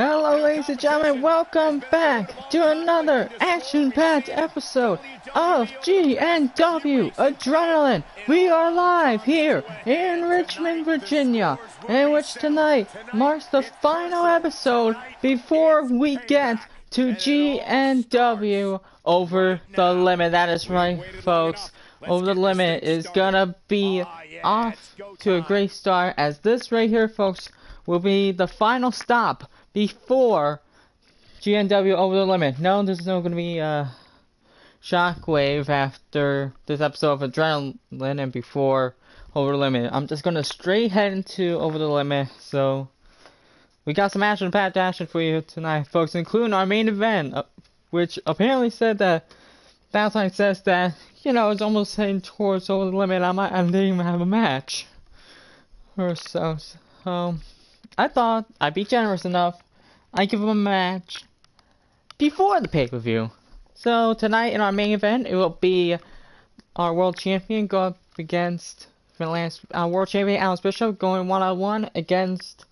Hello ladies and gentlemen, welcome back to another action-packed episode of GNW Adrenaline. We are live here in Richmond, Virginia, in which tonight marks the final episode before we get to GNW Over the Limit. That is right, folks. Over the Limit is gonna be off to a great start, as this right here, folks, will be the final stop before GNW Over the Limit. No, there's no going to be a shockwave after this episode of Adrenaline and before Over the Limit. I'm just going to straight head into Over the Limit. So, we got some action-packed action for you tonight, folks, including our main event, which apparently said that Valentine says that, you know, it's almost heading towards Over the Limit. I didn't even have a match or so. I thought I'd be generous enough. I'd give him a match before the pay-per-view. So tonight in our main event, it will be our world champion go up against world champion Alice Bishop, going one-on-one against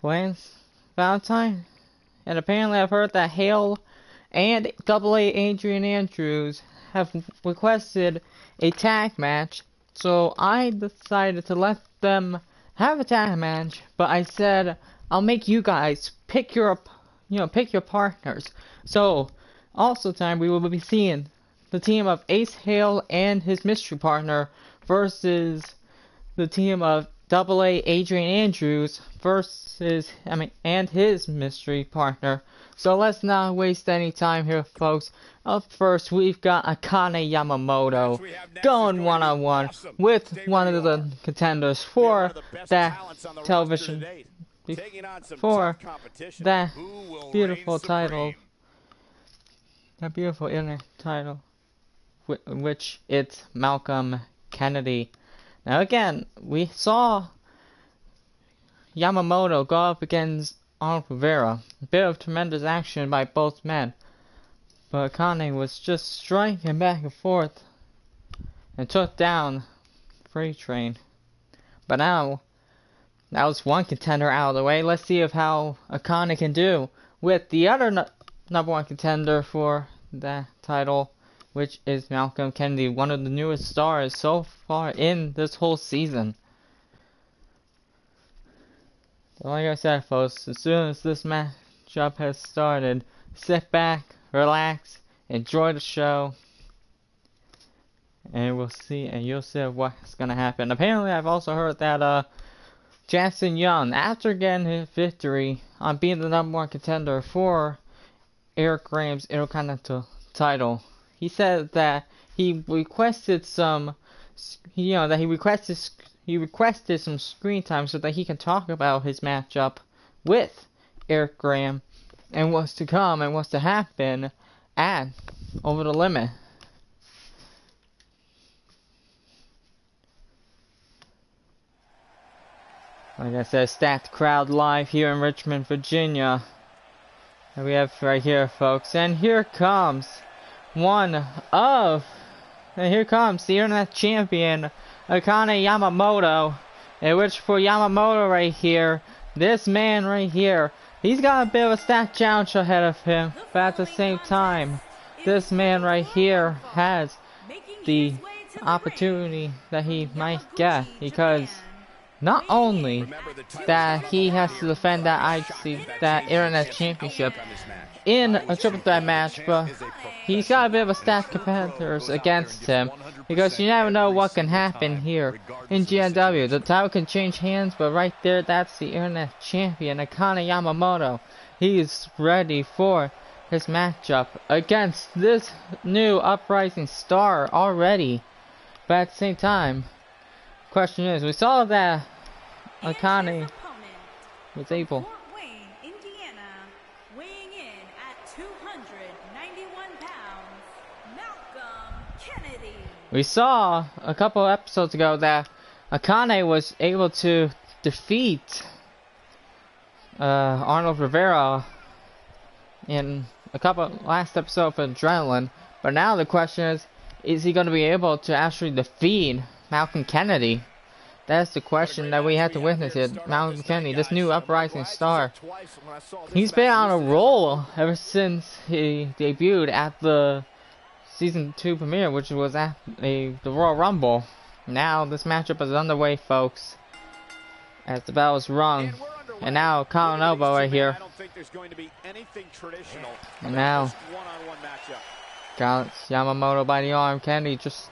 Lance Valentine. And apparently I've heard that Hale and AA Adrian Andrews have requested a tag match. So I decided to let them have a tag match, but I said I'll make you guys pick your partners. So also tonight we will be seeing the team of Ace Hale and his mystery partner versus the team of AA Adrian Andrews and his mystery partner. So let's not waste any time here, folks. Up first, we've got Akane Yamamoto going one-on-one with one of the contenders for that television, for that beautiful title, that beautiful internet title, which it's Malcolm Kennedy. Now again, we saw Yamamoto go up against Arnold Rivera. A bit of tremendous action by both men, but Akane was just striking back and forth and took down Freight Train. But now, that was one contender out of the way. Let's see how Akane can do with the other number one contender for that title, which is Malcolm Kennedy, one of the newest stars so far in this whole season. Like I said, folks, as soon as this matchup has started, sit back, relax, enjoy the show, and you'll see what's gonna happen. Apparently, I've also heard that Jackson Young, after getting his victory on being the number one contender for Eric Graham's Intercontinental title, he said that he requested some screen time so that he can talk about his matchup with Eric Graham and what's to come and what's to happen at Over the Limit. Like I said, stacked crowd live here in Richmond, Virginia. And we have right here, folks. And here comes the internet champion, Akane Yamamoto. In which for Yamamoto right here, this man right here, he's got a bit of a stacked challenge ahead of him. But at the same time, this man right here has the opportunity that he might get, because not only that he has to defend that internet championship in a triple threat match, but he's got a bit of a stack of competitors against him, because you never know what can happen here in GNW. The title can change hands, but right there, that's the internet champion, Akane Yamamoto. He's ready for his matchup against this new uprising star already. But at the same time, question is, we saw that Akane was able We saw a couple episodes ago that Akane was able to defeat Arnold Rivera in a couple last episode of Adrenaline, but now the question is he going to be able to actually defeat Malcolm Kennedy? That's the question that we have to witness here. Malcolm Kennedy, this new uprising star. He's been on a roll ever since he debuted at the Season 2 premiere, which was at the Royal Rumble. Now this matchup is underway, folks, as the bell is rung. And now Colin Elbow right here. And now got Yamamoto by the arm. Kennedy just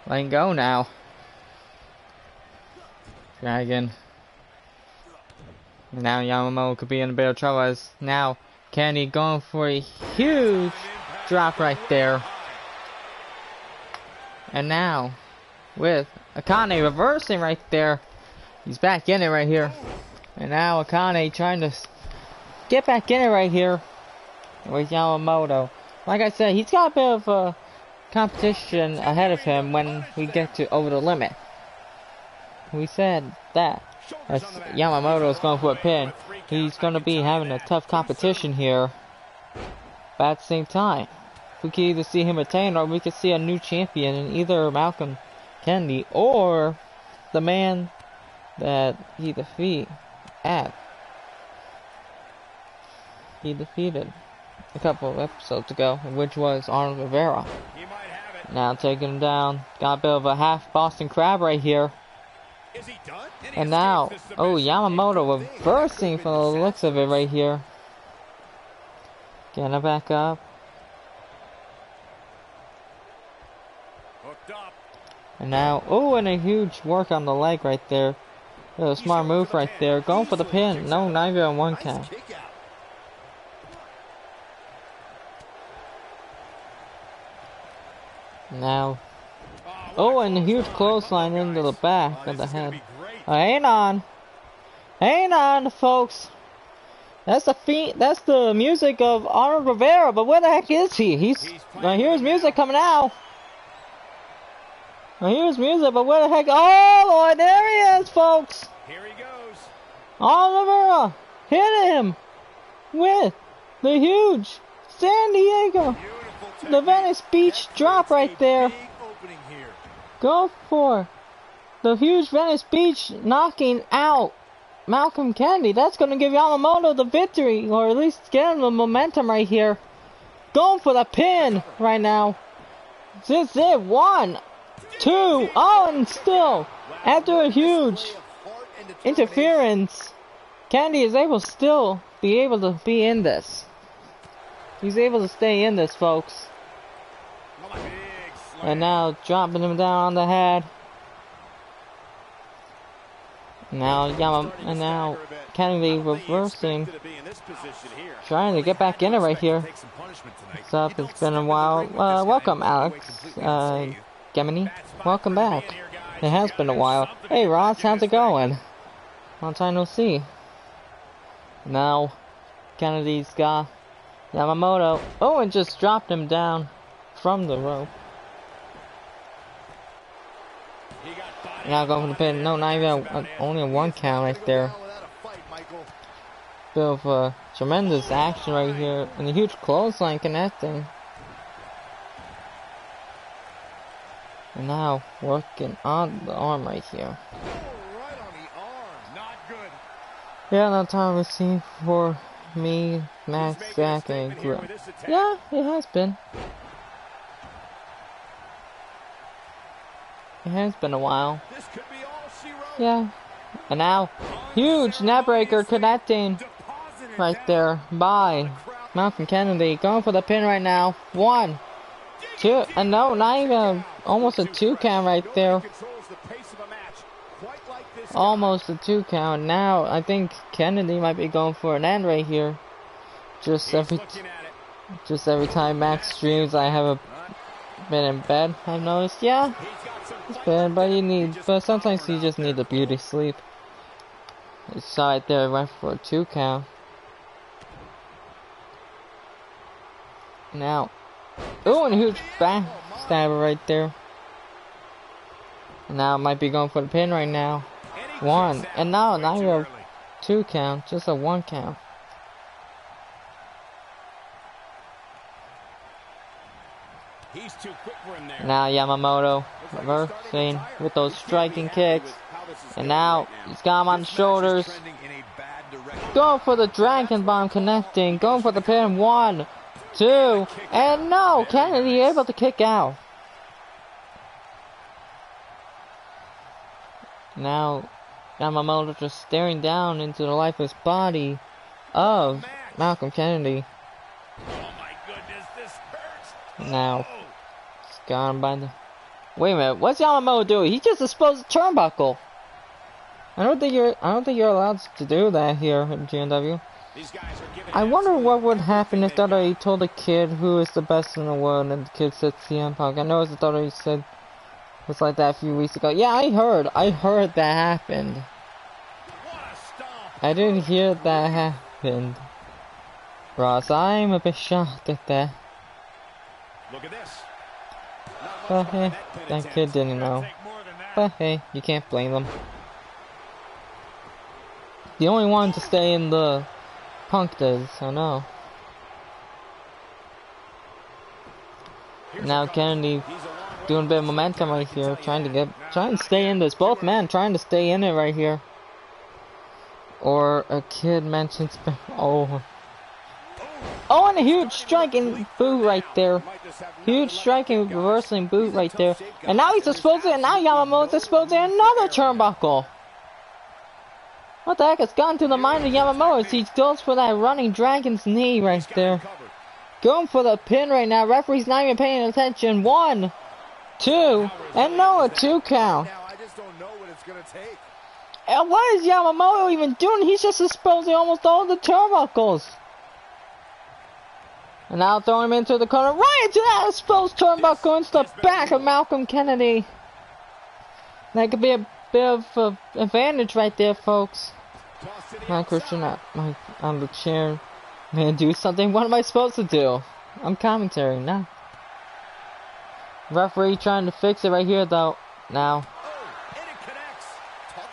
letting go now. Dragon. And now Yamamoto could be in a bit of trouble as now Kennedy going for a huge drop right there. And now with Akane reversing right there. He's back in it right here. And now Akane trying to get back in it right here with Yamamoto. Like I said, he's got a bit of a competition ahead of him when we get to Over the Limit. We said that as Yamamoto is going for a pin, he's going to be having a tough competition here. But at the same time, we can either see him retain or we could see a new champion in either Malcolm Kennedy or the man that he defeated a couple of episodes ago, which was Arnold Rivera. Now taking him down. Got a bit of a half Boston Crab right here. And now, oh, Yamamoto reversing from the looks of it right here. Getting it back up. And now, oh, and a huge work on the leg right there. A smart move right there. Going for the pin. No, not even on one count. Now, oh, and a huge clothesline into the back of the head. Hang on, folks. That's the music of Arnold Rivera. But where the heck is he? I hear his music coming out. I hear his music, but where the heck? Oh Lord, there he is, folks. Here he goes. Oliver hit him with the huge San Diego, the Venice Beach drop right there. Go for the huge Venice Beach, knocking out Malcolm Kennedy. That's going to give Yamamoto the victory, or at least get him the momentum right here. Going for the pin right now. This is it. 1, 2. Oh, and still, after a huge interference, Kennedy is able to still be able to be in this. He's able to stay in this, folks. And now dropping him down on the head. Now Kennedy reversing, trying to get back in it right here. What's up? It's been a while. Welcome, Alex. Gemini, welcome back. It has been a while. Hey, Ross, how's it going? Long time no see. Now Kennedy's got Yamamoto. Oh, and just dropped him down from the rope. Now going for the pin. No, not even only a 1 count right there. Bit of tremendous action right here, and a huge clothesline connecting. And now working on the arm right here. Yeah, that time we've seen for me, Max, Zach, and Grill. Yeah, it has been. It has been a while. Yeah. And now, huge neckbreaker connecting right there by Malcolm Kennedy. Going for the pin right now. 1, 2, and no, not even almost a 2 count right there. Almost a 2 count. Now, I think Kennedy might be going for an end right here. Just every time Max streams, I have been in bed, I've noticed. Yeah. It's bad, but sometimes you just need a beauty sleep. You saw it there, went for a 2 count. Now, oh, and a huge backstabber right there. And now it might be going for the pin right now. 1, and now not even a 2 count, just a 1 count. Now Yamamoto reversing with those striking kicks. And now he's got him on the shoulders. Going for the Dragon Bomb, connecting. Going for the pin. 1, 2, and no! Kennedy able to kick out. Now Yamamoto just staring down into the lifeless body of Malcolm Kennedy. Now it's gone by the... Wait a minute, what's Yamamoto doing? He just exposed the turnbuckle. I don't think you're allowed to do that here in GNW. I wonder what would happen if WWE told a kid who is the best in the world and the kid said CM Punk. I know it's WWE said was like that a few weeks ago. Yeah, I heard that happened. I didn't hear that happened. Ross, I'm a bit shocked at that. Look at this. But hey, that kid didn't know. But hey, you can't blame them. The only one to stay in the Punk does, I know. Now Kennedy doing a bit of momentum right here, trying to stay in this. Both men trying to stay in it right here. Or a kid mentions, oh, and a huge striking boot right there. Huge striking reversing boot right there. And now he's exposing, and now Yamamoto's exposing another turnbuckle. What the heck has gone through the mind of Yamamoto as he goes for that running dragon's knee right there. Going for the pin right now. Referee's not even paying attention. 1, 2, and no, a 2 count. And what is Yamamoto even doing? He's just exposing almost all the turnbuckles. And now throwing him into the corner. Right into that exposed turnbuckle into the back of Malcolm Kennedy. That could be a bit of an advantage right there, folks. My Christian, I'm the chair. Man, do something. What am I supposed to do? I'm commentary now. Referee trying to fix it right here, though. Now.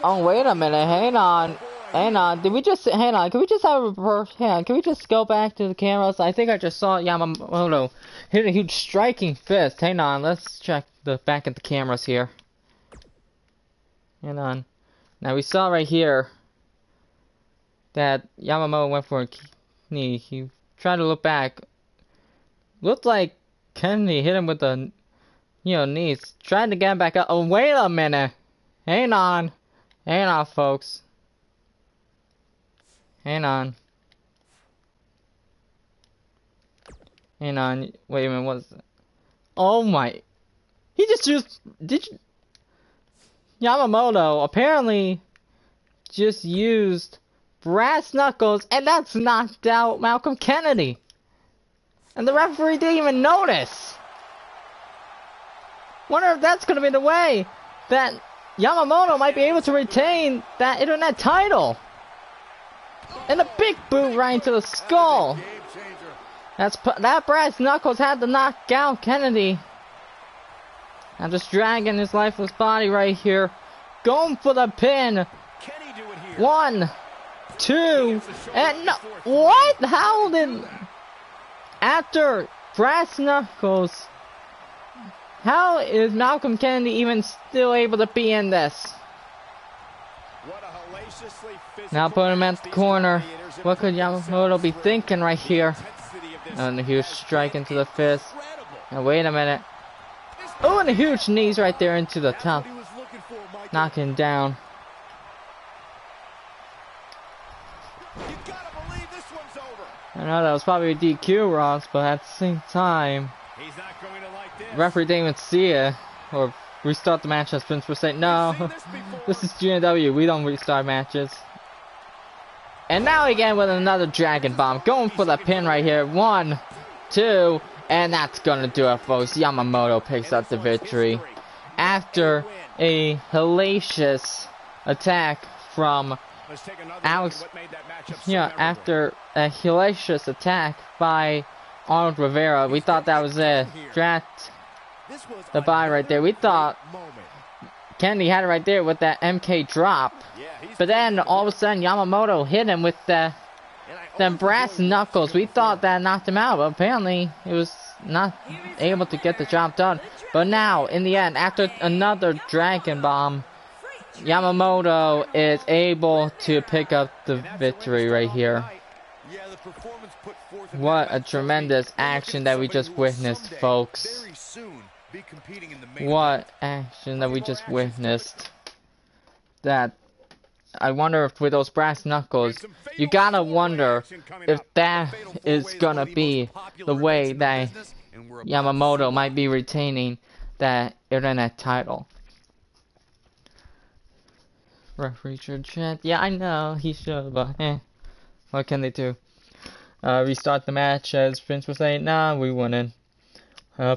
Oh, wait a minute. Hang on. Did we just... Hang on. Can we just have a reverse... Hang on. Can we just go back to the cameras? I think I just saw Yamamoto hit a huge striking fist. Hang on. Let's check the back at the cameras here. Hang on. Now, we saw right here that Yamamoto went for a knee. He tried to look back. Looked like Kennedy hit him with the, knees. Tried to get him back up. Oh, wait a minute. Hang on. Hang on, folks. Hang on. Hang on. Wait a minute. What is that? Oh my. He just used... Yamamoto apparently just used brass knuckles, and that's knocked out Malcolm Kennedy. And the referee didn't even notice. Wonder if that's going to be the way that Yamamoto might be able to retain that internet title. And a big boot right into the skull. That brass knuckles had to knock out Kennedy. Now just dragging his lifeless body right here. Going for the pin. 1, 2, and no. What? How did... After brass knuckles, how is Malcolm Kennedy even still able to be in this? Now put him at the corner. What could Yamamoto be thinking right here? And a huge strike into the fist. Now wait a minute. Oh, and a huge knees right there into the top. Knocking down. I know that was probably a DQ, Ross, but at the same time, referee didn't even see it or restart the match as Vince was saying, no, this is GNW, we don't restart matches. And now again with another Dragon Bomb, going for the pin right here. 1, 2, and that's gonna do it, folks. Yamamoto picks up the victory after a hellacious attack from Alex. After a hellacious attack by Arnold Rivera, we thought that was it. Draft the bye right there. We thought Kennedy had it right there with that MK drop, but then all of a sudden Yamamoto hit him with the brass knuckles. We thought that knocked him out, but apparently it was not able to get the job done. But now, in the end, after another Dragon Bomb, Yamamoto is able to pick up the victory right here. What a tremendous action that we just witnessed, folks. What action that we just witnessed. That, I wonder if with those brass knuckles, you gotta wonder if that is gonna be the way that Yamamoto might be retaining that internet title. Referee should chant. Yeah, I know he should, but what can they do? Restart the match, as Vince was saying. Nah, we wouldn't.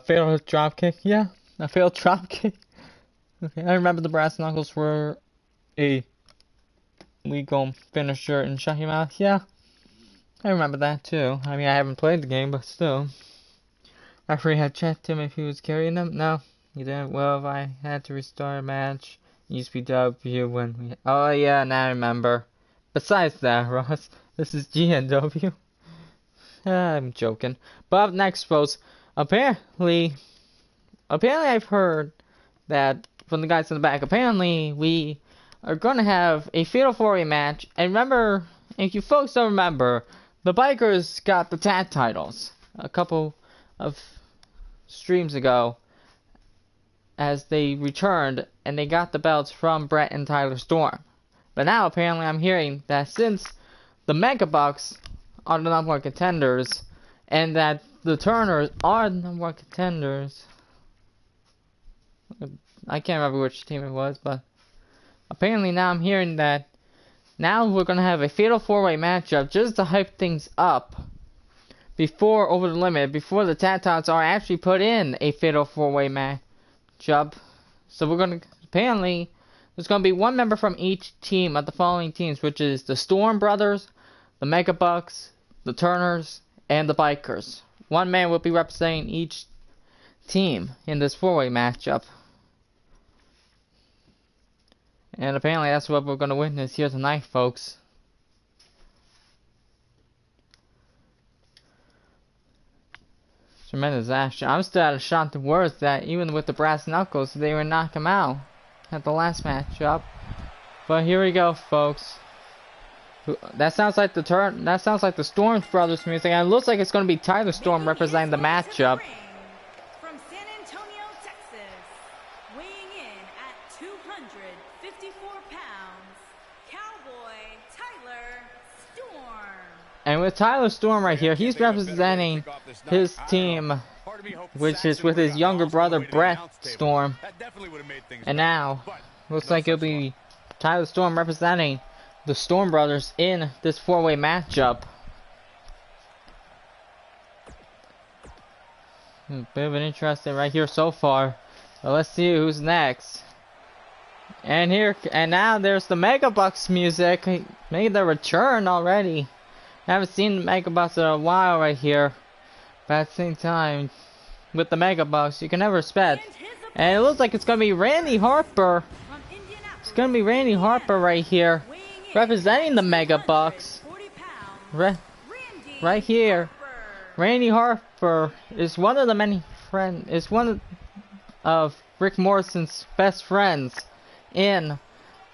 Failed drop kick. Yeah, a failed drop kick. Okay, I remember the brass knuckles were a legal finisher in Shut Him Out. Yeah, I remember that too. I mean, I haven't played the game, but still. Referee had checked him if he was carrying them. No, he didn't. Well, if I had to restart a match, GNW when we. Oh yeah, now I remember. Besides that, Ross, this is GNW. I'm joking. But up next, folks. Apparently I've heard that from the guys in the back. Apparently, we are gonna have a Fatal 4-Way match. And remember, if you folks don't remember, the Bikers got the tag titles a couple of streams ago, as they returned and they got the belts from Brett and Tyler Storm. But now apparently I'm hearing that since the Mega Bucks are the number one contenders and that the Turners are the number one contenders, I can't remember which team it was, but apparently now I'm hearing that now we're going to have a Fatal 4-Way matchup just to hype things up before Over the Limit, before the tag titles are actually put in a Fatal 4-Way matchup. So we're going to, apparently, there's going to be one member from each team of the following teams, which is the Storm Brothers, the Mega Bucks, the Turners, and the Bikers. One man will be representing each team in this 4-way matchup. And apparently that's what we're going to witness here tonight, folks. Tremendous action. I'm still at a shock to words that even with the brass knuckles, they would knock him out at the last matchup. But here we go, folks. That sounds like the Storm Brothers music, and it looks like it's going to be Tyler Storm representing the matchup. From San Antonio, Texas, weighing in at 254 pounds, Cowboy Tyler Storm. And with Tyler Storm right here, he's representing his team, which is with his younger brother Brett Storm. And now, looks like it'll be Tyler Storm representing the Storm Brothers in this 4-way matchup. Bit of an interesting right here so far. But let's see who's next. And now there's the Mega Bucks music. Made their return already. I haven't seen the Mega Bucks in a while right here. But at the same time, with the Mega Bucks, you can never expect. And it looks like it's gonna be Randy Harper. It's gonna be Randy Harper right here, representing the Mega Bucks. Right here, Randy Harper is one of the many friends. Is one of Rick Morrison's best friends in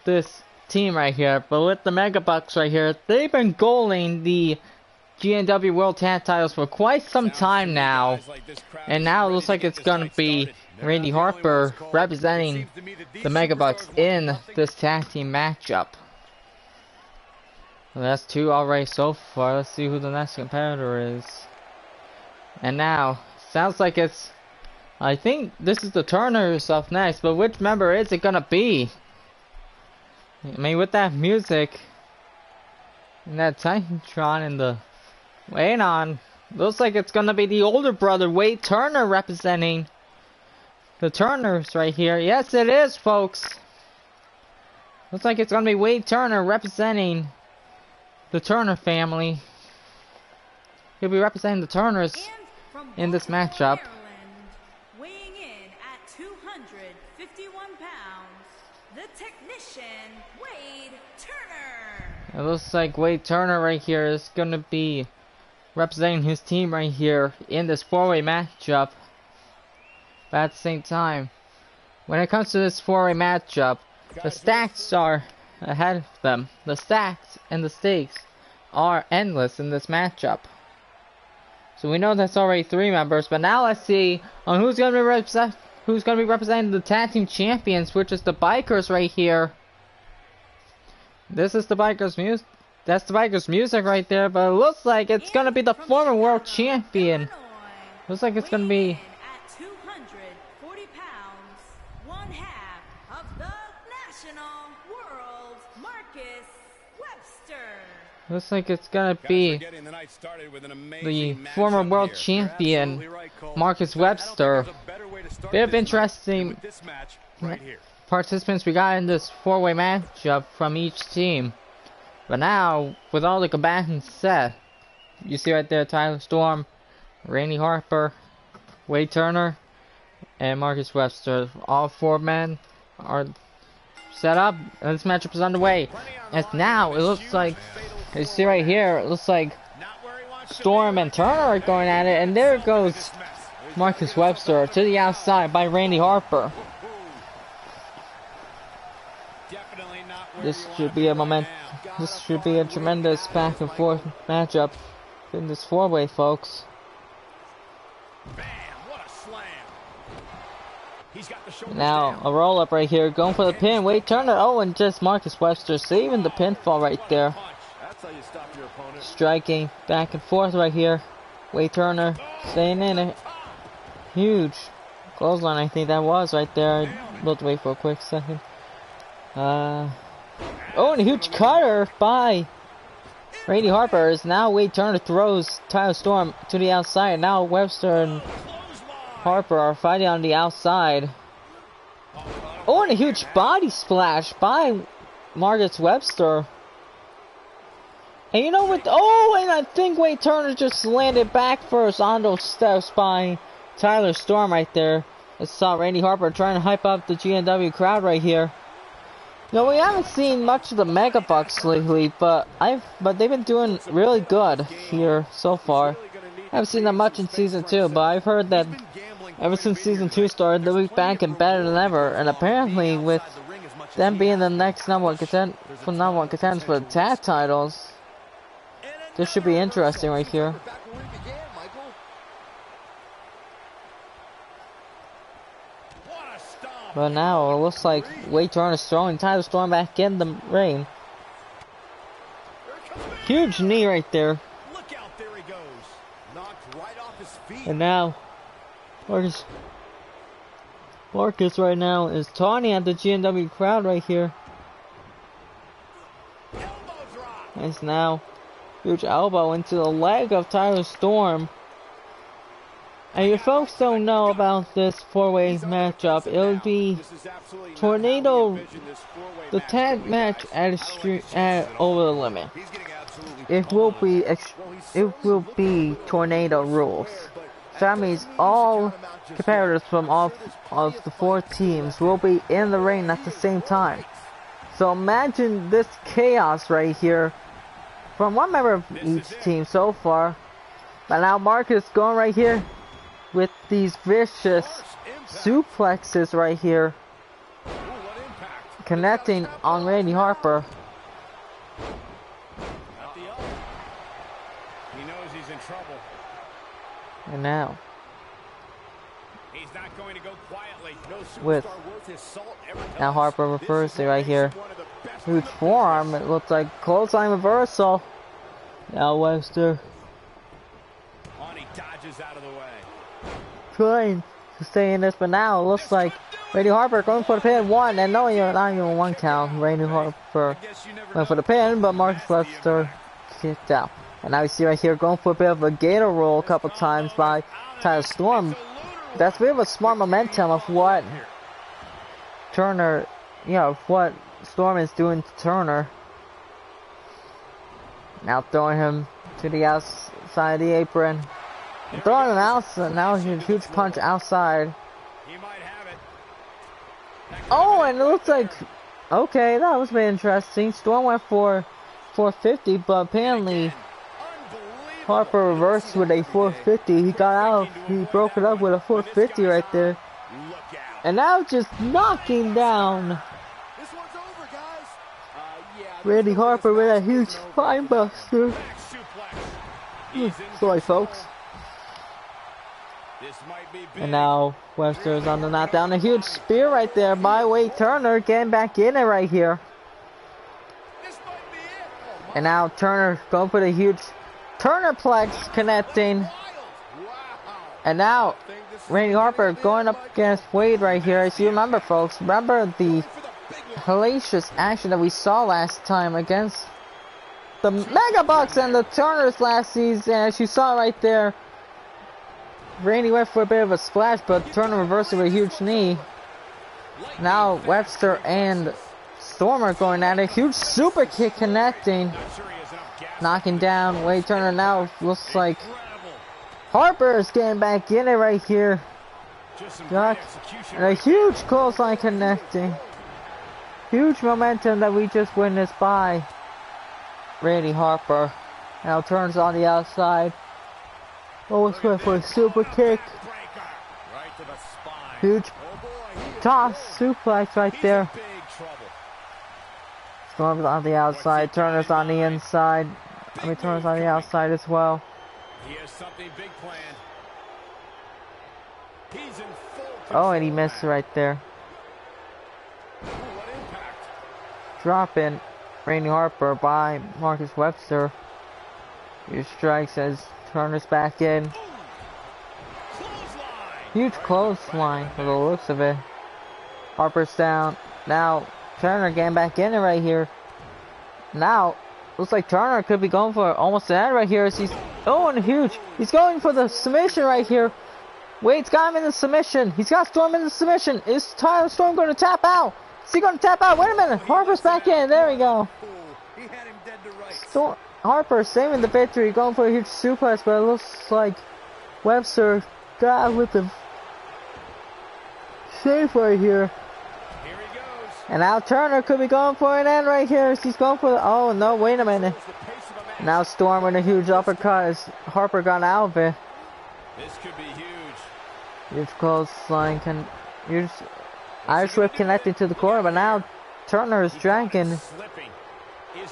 this team right here. But with the Mega Bucks right here, they've been goaling the GNW World Tag Titles for quite some time now, and now it looks like it's gonna be Randy Harper representing the Mega Bucks in this tag team matchup. Well, that's two already so far. Let's see who the next competitor is. And now, sounds like it's, I think this is the Turners up next, but which member is it gonna be? I mean, with that music and that Titantron and the wait on, looks like it's gonna be the older brother Wade Turner representing the Turners right here. Yes, it is, folks. Looks like it's gonna be Wade Turner representing the Turner family. He'll be representing the Turners in this matchup. Weighing in at 251 pounds, the technician Wade Turner. It looks like Wade Turner right here is gonna be representing his team right here in this four-way matchup. But at the same time, when it comes to this four-way matchup, the stacks are ahead of them. The stacks and the stakes are endless in this matchup. So we know that's already 3 members, but now let's see on who's going to be representing the tag team champions, which is the Bikers right here. This is the Bikers music. That's the Bikers music right there, but it looks like it's going to be the former world champion. Looks like it's going to be at 240 pounds, one half of the national world, Marcus Webster. Looks like it's going to be the former world champion, Marcus Webster. Bit of interesting participants we got in this four-way matchup from each team. But now, with all the combatants set, you see right there Tyler Storm, Randy Harper, Wade Turner, and Marcus Webster. All 4 men are set up, and this matchup is underway. And now, it looks like, you see right here, it looks like Storm and Turner are going at it, and there goes Marcus Webster to the outside by Randy Harper. This should be a tremendous back and forth matchup in this 4-way, folks. Now a roll up right here, going for the pin. Wade Turner, oh, and just Marcus Webster saving the pinfall right there. Striking back and forth right here. Wade Turner staying in it. Huge clothesline, I think that was right there. We'll have to wait for a quick second. Oh, and a huge cutter by Randy Harper. Is now Wade Turner throws Tyler Storm to the outside. Now Webster and Harper are fighting on the outside. Oh, and a huge body splash by Marcus Webster. And you know what? Oh, and I think Wade Turner just landed back first on those steps by Tyler Storm right there. I saw Randy Harper trying to hype up the GNW crowd right here. No, we haven't seen much of the Mega Bucks lately, but they've been doing really good here so far. I haven't seen them much in Season 2, but I've heard that ever since Season 2 started, they'll be back and better than ever. And apparently, with them being the next number one contenders for the tag titles, this should be interesting right here. But now it looks like Wade Turner is throwing Tyler Storm back in the ring. Huge knee right there. And now Marcus right now is taunting at the GNW crowd right here. And it's now huge elbow into the leg of Tyler Storm. And if folks don't know about this 4-way matchup, it'll be Tornado, the tag match at Over the Limit. It will be Tornado rules. So that means all competitors from all of the 4 teams will be in the ring at the same time. So imagine this chaos right here from one member of each team so far. But now Marcus going right here with these vicious suplexes right here, connecting on Randy Harper. He knows he's in trouble. And now, He's not going to go quietly. with now Harper reversing right here. Huge forearm. It looks like clothesline reversal. Now Webster dodges out of the way. trying to stay in this, but now it looks like Randy Harper going for the pin. 1, and no, you're not even 1 count. Randy Harper went for the pin, but Marcus Webster kicked out. And now you see right here going for a bit of a gator roll a couple times by Tyler Storm. That's a bit of a smart momentum of what Turner, what Storm is doing to Turner. Now throwing him to the outside of the apron. And throwing him outside. Now a huge punch outside. He might have it. Oh, and it looks like, okay, that was very interesting. Storm went for 450, but apparently Harper reversed with a 450. He got out. He broke it up with a 450 right there. And now just knocking down Randy Harper with a huge spine buster. Sorry, folks. And now Webster's on the knockdown. A huge spear right there by Wade Turner, getting back in it right here. And now Turner going for the huge Turnerplex connecting. And now Randy Harper going up against Wade right here. As you remember, folks, remember the hellacious action that we saw last time against the Mega Bucks and the Turners last season. As you saw right there, Randy went for a bit of a splash, but Turner reversed it with a huge knee. Now Webster and Stormer going at a huge super kick connecting, knocking down Wade Turner. Now looks like Harper is getting back in it right here. Duck, and a huge clothesline connecting. Huge momentum that we just witnessed by Randy Harper. Now turns on the outside. Almost went for a super kick. Huge toss suplex right there. Storm's on the outside. Turner's on the inside. I mean, Turner's on the outside as well. He has something big planned. He's in full Oh, and he missed right there. Dropping Randy Harper by Marcus Webster. Huge strikes as Turner's back in. Huge clothesline for the looks of it. Harper's down. Now Turner getting back in it right here. Now looks like Turner could be going for almost an end right here as he's and huge. He's going for the submission right here. Wade's got him in the submission. He's got Storm in the submission. Is Tyler Storm going to tap out? Is he going to tap out? Wait a minute. Harper's back in. There we go. Storm, Harper saving the victory, going for a huge suplex, but it looks like Webster got with the save right here. And now Turner could be going for an end right here. He's going for the, oh no, wait a minute. Now Storm with a huge uppercut as Harper got out of it. This could be huge. Huge clothesline, huge Irish whip connected to the corner, but now Turner is dragging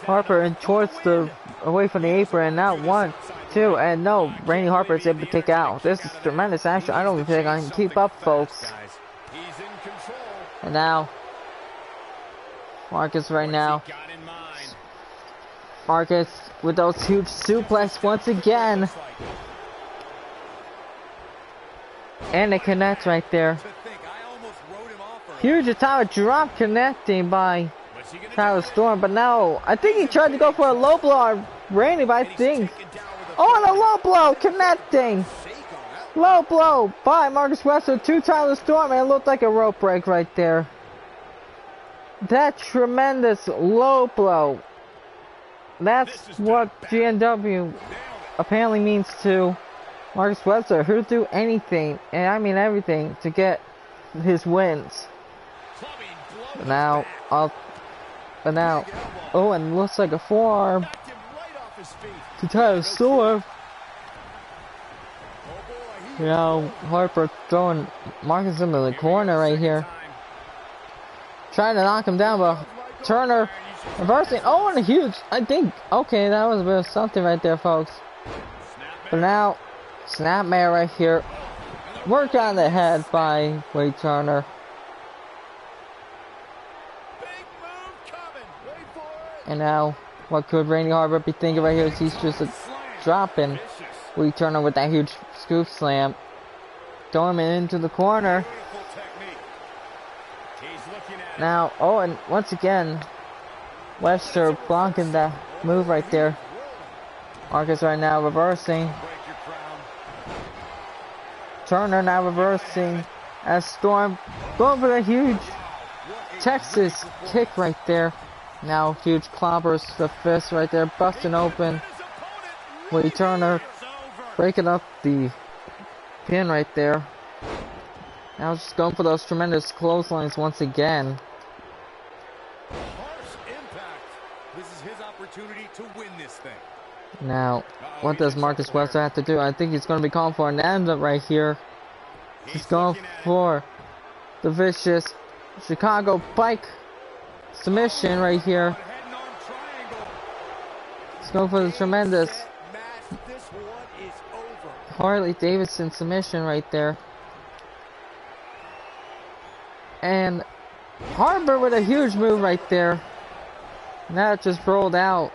Harper in towards the, away from the apron. Now 1, 2, and no, Randy Harper is able to kick out. This is tremendous action. I don't even think I can keep up, folks. And now Marcus right now. Marcus with those huge suplex once again. And it connects right there. Huge atomic drop connecting by Tyler Storm. But now, I think he tried to go for a low blow on Randy, but I think... Oh, and a low blow connecting. Low blow by Marcus Webster to Tyler Storm. And it looked like a rope break right there. That tremendous low blow. That's what GNW apparently means to Marcus Webster, who'll do anything, and I mean everything, to get his wins. But now, oh, and looks like a forearm to Tyler Storm. You know, Harper throwing Marcus into the corner right here. Trying to knock him down, but Turner reversing. Oh, and a huge, I think, okay, that was a bit of something right there, folks. But now, snapmare right here. Work on the head by Wade Turner. And now, what could Randy Harper be thinking right here? He's just dropping Wade Turner with that huge scoop slam. Throwing him into the corner. Now, oh, and once again, Webster blocking that move right there. Marcus right now reversing. Turner now reversing as Storm going for the huge Texas kick right there. Now huge clobbers the fist right there, busting open. Wade Turner breaking up the pin right there. Now just going for those tremendous clotheslines once again. Harsh impact. This is his opportunity to win this thing. Now, what does Marcus Webster have to do? I think he's going to be calling for an end right here. He's going for the vicious Chicago bike submission right here. He's going for the tremendous Harley Davidson submission right there. And Harper with a huge move right there. And that just rolled out.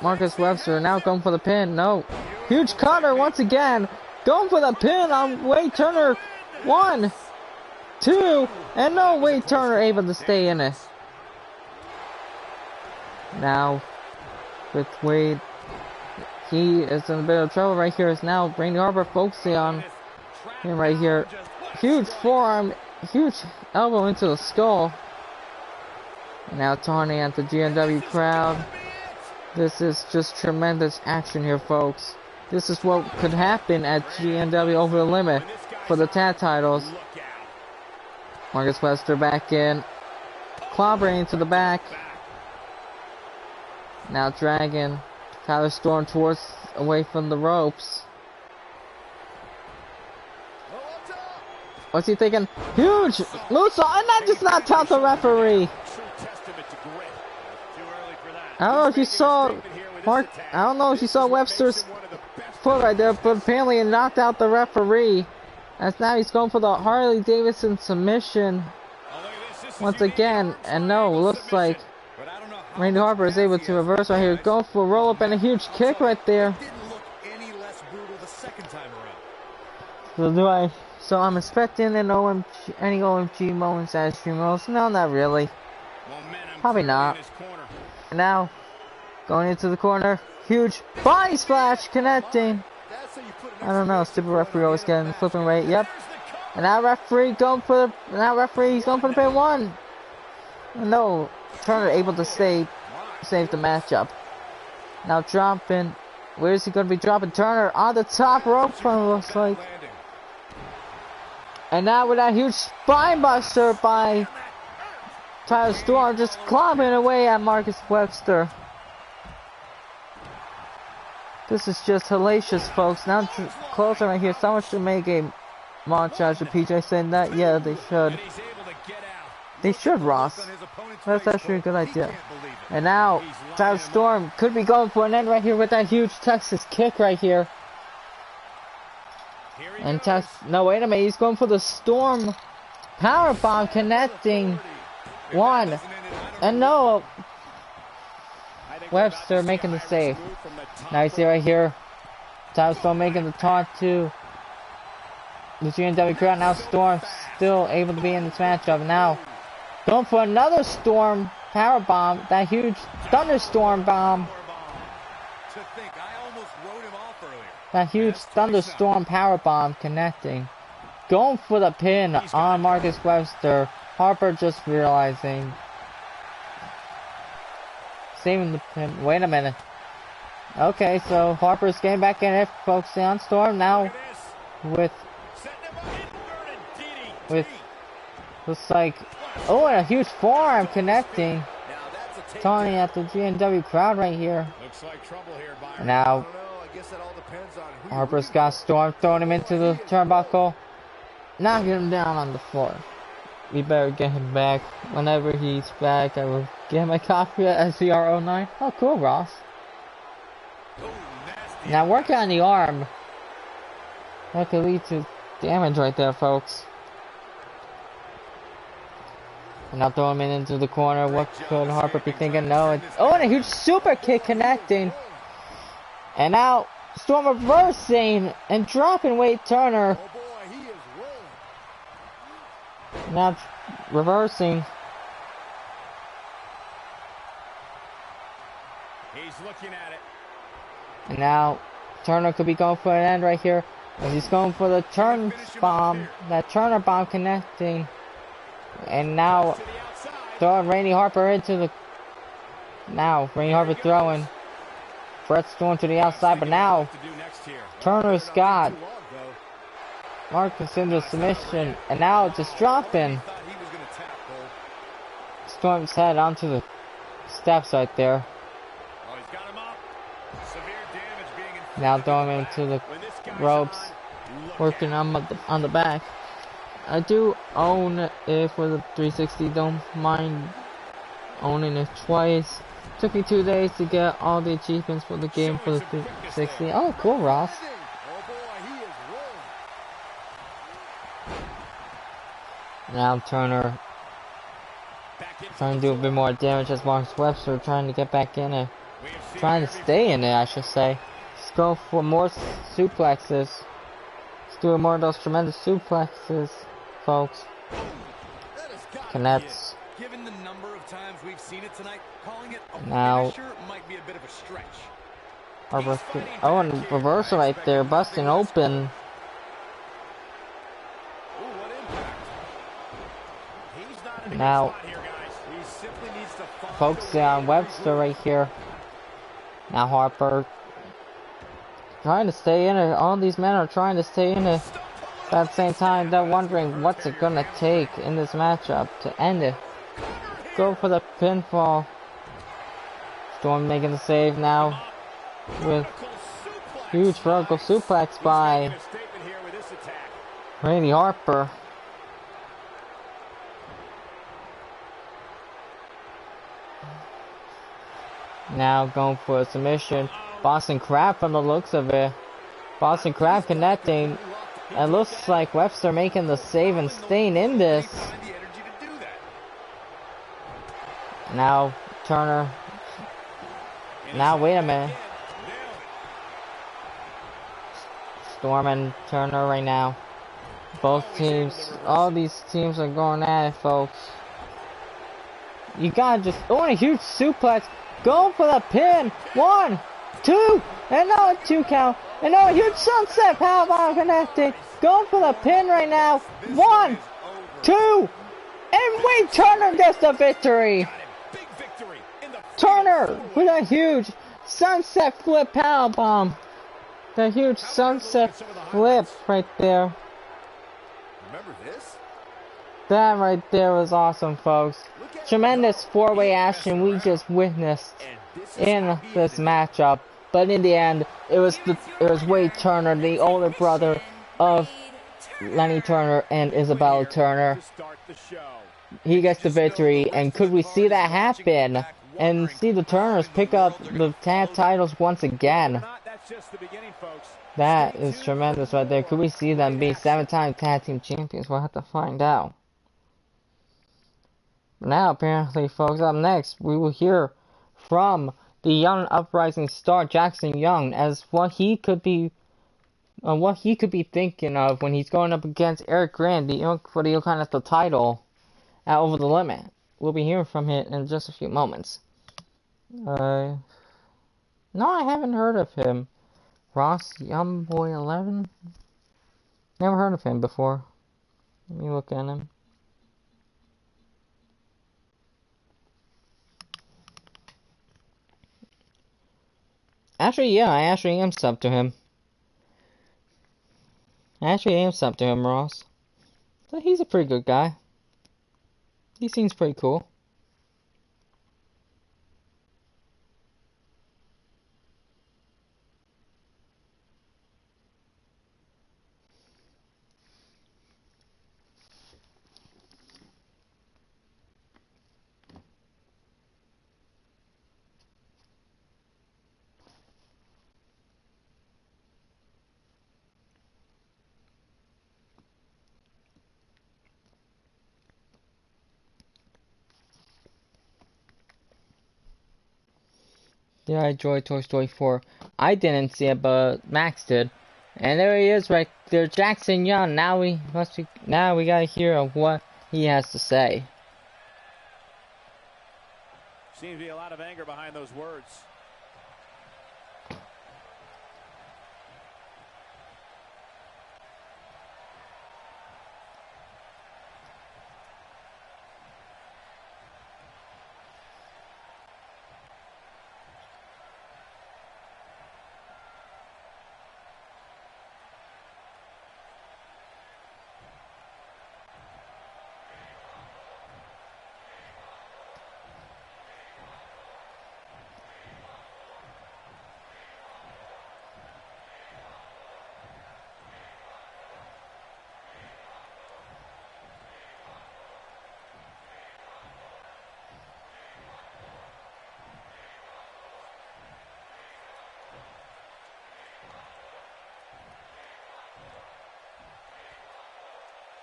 Marcus Webster now going for the pin. No. Huge cutter once again. Going for the pin on Wade Turner. 1, 2, and no, Wade Turner able to stay in it. Now, with Wade, he is in a bit of trouble right here. Is now Randy Harper focusing on him right here. Huge forearm, huge elbow into the skull. Now taunting at the GNW crowd. This is just tremendous action here, folks. This is what could happen at GNW Over the Limit for the tag titles. Marcus Webster back in. Clobbering to the back. Now dragging Tyler Storm towards away from the ropes. What's he thinking? Huge moonsault, and that just knocked out the referee. I don't know if you saw I don't know if you saw Webster's foot right there, but apparently it knocked out the referee. As now he's going for the Harley Davidson submission once again, and no, looks like Randy Harper is able to reverse right here. Going for a roll up and a huge kick right there. So I'm expecting any OMG moments at Extreme Rules. No, not really. Probably not. Now, going into the corner, huge body splash connecting. I don't know, stupid referee always getting the flipping rate. Yep. And now referee going for he's going for the pin 1. No, Turner able to save the matchup. Now dropping. Where is he going to be dropping? Turner on the top rope from, looks like. And now with that huge spine buster by Tyler Storm, just clobbering away at Marcus Webster. This is just hellacious, folks. Now closer right here. Someone should make a montage of PJ saying that. Yeah, they should. They should, Ross. That's actually a good idea. And now Tyler Storm could be going for an end right here with that huge Texas kick right here. And no, wait a minute. He's going for the Storm powerbomb connecting. 1. And no. Webster making the save. Now you see right here, Tyler Storm making the taunt to the GNW crowd. Now Storm still able to be in this matchup. Now going for another Storm power bomb, that huge thunderstorm bomb. That huge thunderstorm power bomb connecting. Going for the pin on Marcus Webster. Harper just realizing. Saving the pin. Wait a minute. Okay, so Harper's getting back in it, focusing on Storm now with looks like, oh, and a huge forearm connecting. Taunting at the GNW crowd right here. Now Harper's got Storm throwing him into the turnbuckle, knocking him down on the floor. We better get him back. Whenever he's back, I will get him a copy of SVR09. Oh, cool, Ross. Now working on the arm. That could lead to damage right there, folks. And now throw him into the corner. What could Harper be thinking? No. And a huge super kick connecting. And now Storm reversing and dropping Wade Turner. Now reversing. He's looking at it. And now Turner could be going for an end right here. And he's going for the turn bomb. That Turner bomb connecting. And now throwing Randy Harper into the... Now Randy Harper throwing Brett Storm to the outside. But now Turner's got Marcus into submission. And now just dropping Storm's head onto the steps right there. Now throwing him to the ropes, working on the back. I do own it for the 360. Don't mind owning it twice. Took me 2 days to get all the achievements for the game for the 360. Oh, cool, Ross. Now Turner trying to do a bit more damage as Marcus Webster trying to get back in it. Trying to stay in it, I should say. Let's go for more suplexes. Let's do more of those tremendous suplexes, folks. Connects. Given the number of times we've seen it tonight, calling it a now finisher might be a bit of a stretch. Oh, and reversal right there, busting open. Now, focusing on Webster right here. Now Harper trying to stay in it. All these men are trying to stay in it. But at the same time, they're wondering what's it gonna take in this matchup to end it. Go for the pinfall. Storm making the save now with huge vertical suplex by Randy Harper. Now going for a submission. Boston Crab from the looks of it. Boston Crab connecting. It looks like Webster making the save and staying in this. Now Turner. Now wait a minute. Storm and Turner right now. Both teams, all these teams are going at it, folks. You gotta just throwing a huge suplex. Going for the pin. 1, 2, and now a 2 count. And now a huge sunset powerbomb connected. Going for the pin right now. 1, 2, and Wade Turner gets the victory. Turner with a huge sunset flip powerbomb. The huge sunset flip right there. Remember this? That right there was awesome, folks. Tremendous four-way action we just witnessed in this matchup. But in the end, it was Wade Turner, the older brother of Lenny Turner and Isabella Turner. He gets the victory, and could we see that happen and see the Turners pick up the tag titles once again? That is tremendous right there. Could we see them be 7-time tag team champions? We'll have to find out. Now, apparently, folks, up next, we will hear from the young uprising star Jackson Young as what he could be thinking of when he's going up against Eric Grant for the Intercontinental title at Over the Limit. We'll be hearing from him in just a few moments. No, I haven't heard of him. Ross Youngboy 11? Never heard of him before. Let me look at him. Actually, yeah, I actually am subbed to him. Ross. So he's a pretty good guy. He seems pretty cool. Yeah, I enjoyed Toy Story 4. I didn't see it, but Max did. And there he is right there, Jackson Young. Now we gotta hear what he has to say. Seems to be a lot of anger behind those words.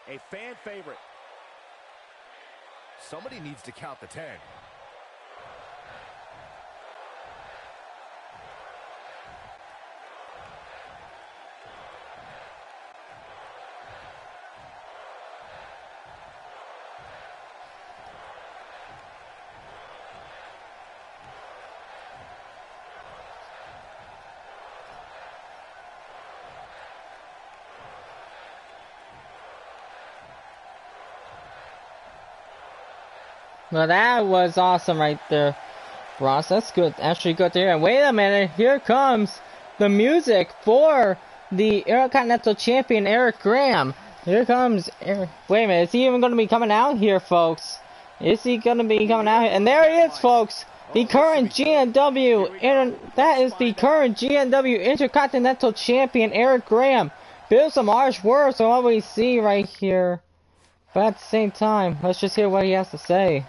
A fan favorite. Somebody needs to count the 10. Well, that was awesome right there, Ross. That's good. Actually good to hear. And wait a minute. Here comes the music for the Intercontinental Champion, Eric Graham. Here comes Eric. Wait a minute. Is he even going to be coming out here, folks? Is he going to be coming out here? And there he is, folks. The current GNW. That is the current GNW Intercontinental Champion, Eric Graham. Build some harsh words on what we see right here. But at the same time, let's just hear what he has to say.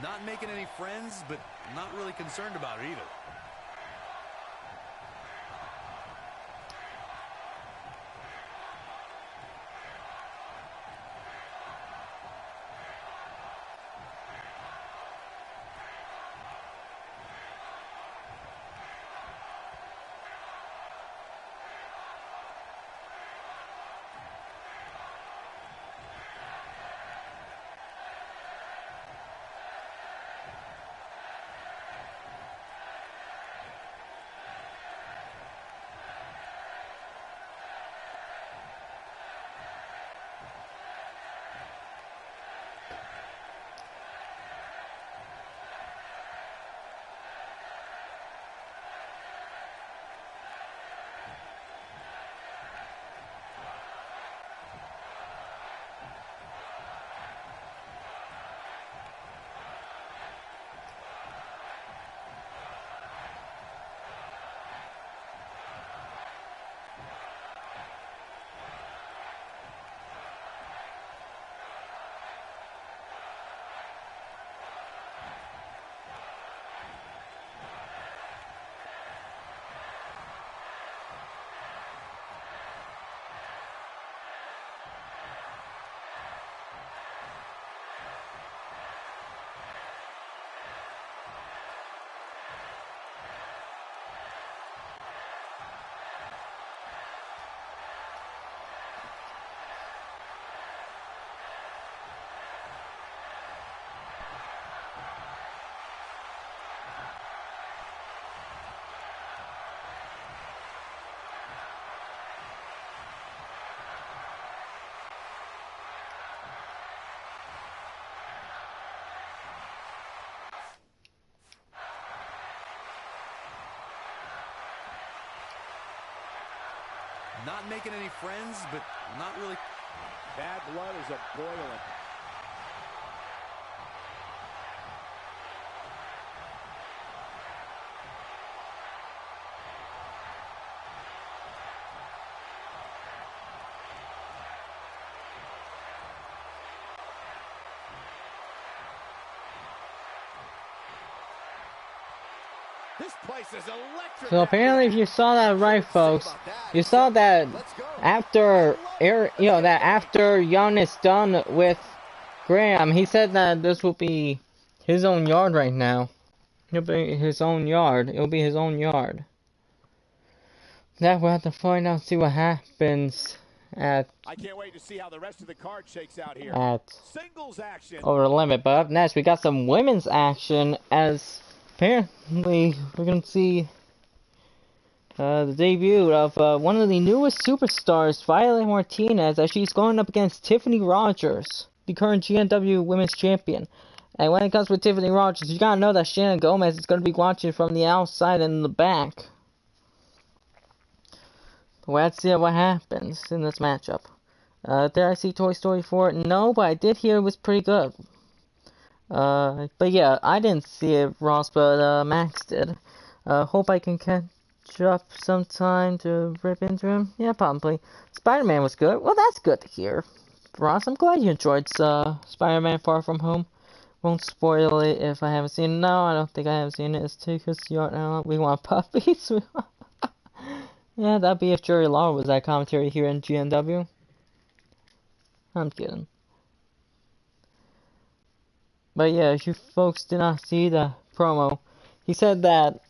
Not making any friends, but not really concerned about it either. Not making any friends, but not really. Bad blood is a boiling. This place is electric. So apparently if you saw that right, folks, you saw that after after Giannis done with Graham, he said that this will be his own yard right now. It'll be his own yard. It'll be his own yard. That we'll have to find out, see what happens at. I can't wait to see how the rest of the card shakes out here. At Singles action. Over the limit. But up next, we got some women's action, as apparently we're gonna see the debut of one of the newest superstars, Violet Martinez, as she's going up against Tiffany Rogers, the current GNW Women's Champion. And when it comes with Tiffany Rogers, you gotta know that Shannon Gomez is gonna be watching from the outside and in the back. But let's see what happens in this matchup. Did I see Toy Story 4? No, but I did hear it was pretty good. But yeah, I didn't see it, Ross, but Max did. Hope I can catch up sometime to rip into him. Yeah, probably. Spider-Man was good. Well, that's good to hear. Ross, I'm glad you enjoyed Spider-Man Far From Home. Won't spoil it if I haven't seen it. No, I don't think I have seen it. It's too, because we want puppies. Yeah, that'd be if Jerry Lawler was that commentary here in GNW. I'm kidding. But yeah, if you folks did not see the promo, he said that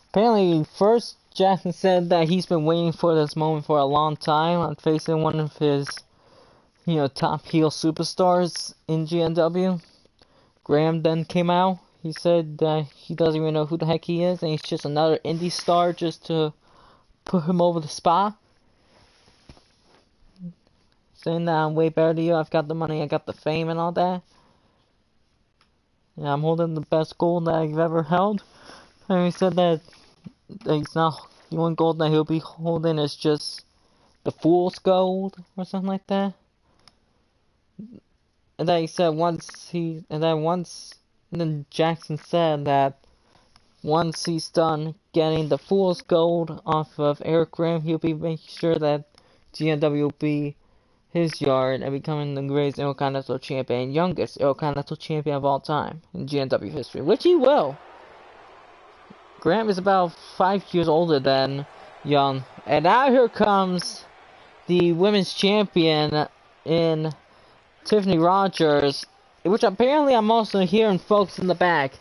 apparently first Jackson said that he's been waiting for this moment for a long time on facing one of his, top heel superstars in GNW. Graham then came out. He said that he doesn't even know who the heck he is, and he's just another indie star just to put him over the spot. Saying that I'm way better than you, I've got the money, I got the fame and all that. Yeah, I'm holding the best gold that I've ever held. And he said that he's not, the only gold that he'll be holding is just the Fool's Gold or something like that. And then he said and then Jackson said that once he's done getting the Fool's Gold off of Eric Graham, he'll be making sure that GNW will be his yard and becoming the greatest Intercontinental Champion, youngest Intercontinental Champion of all time in GNW history, which he will. Graham is about 5 years older than Young. And now here comes the Women's Champion in Tiffany Rogers, which apparently I'm also hearing folks in the back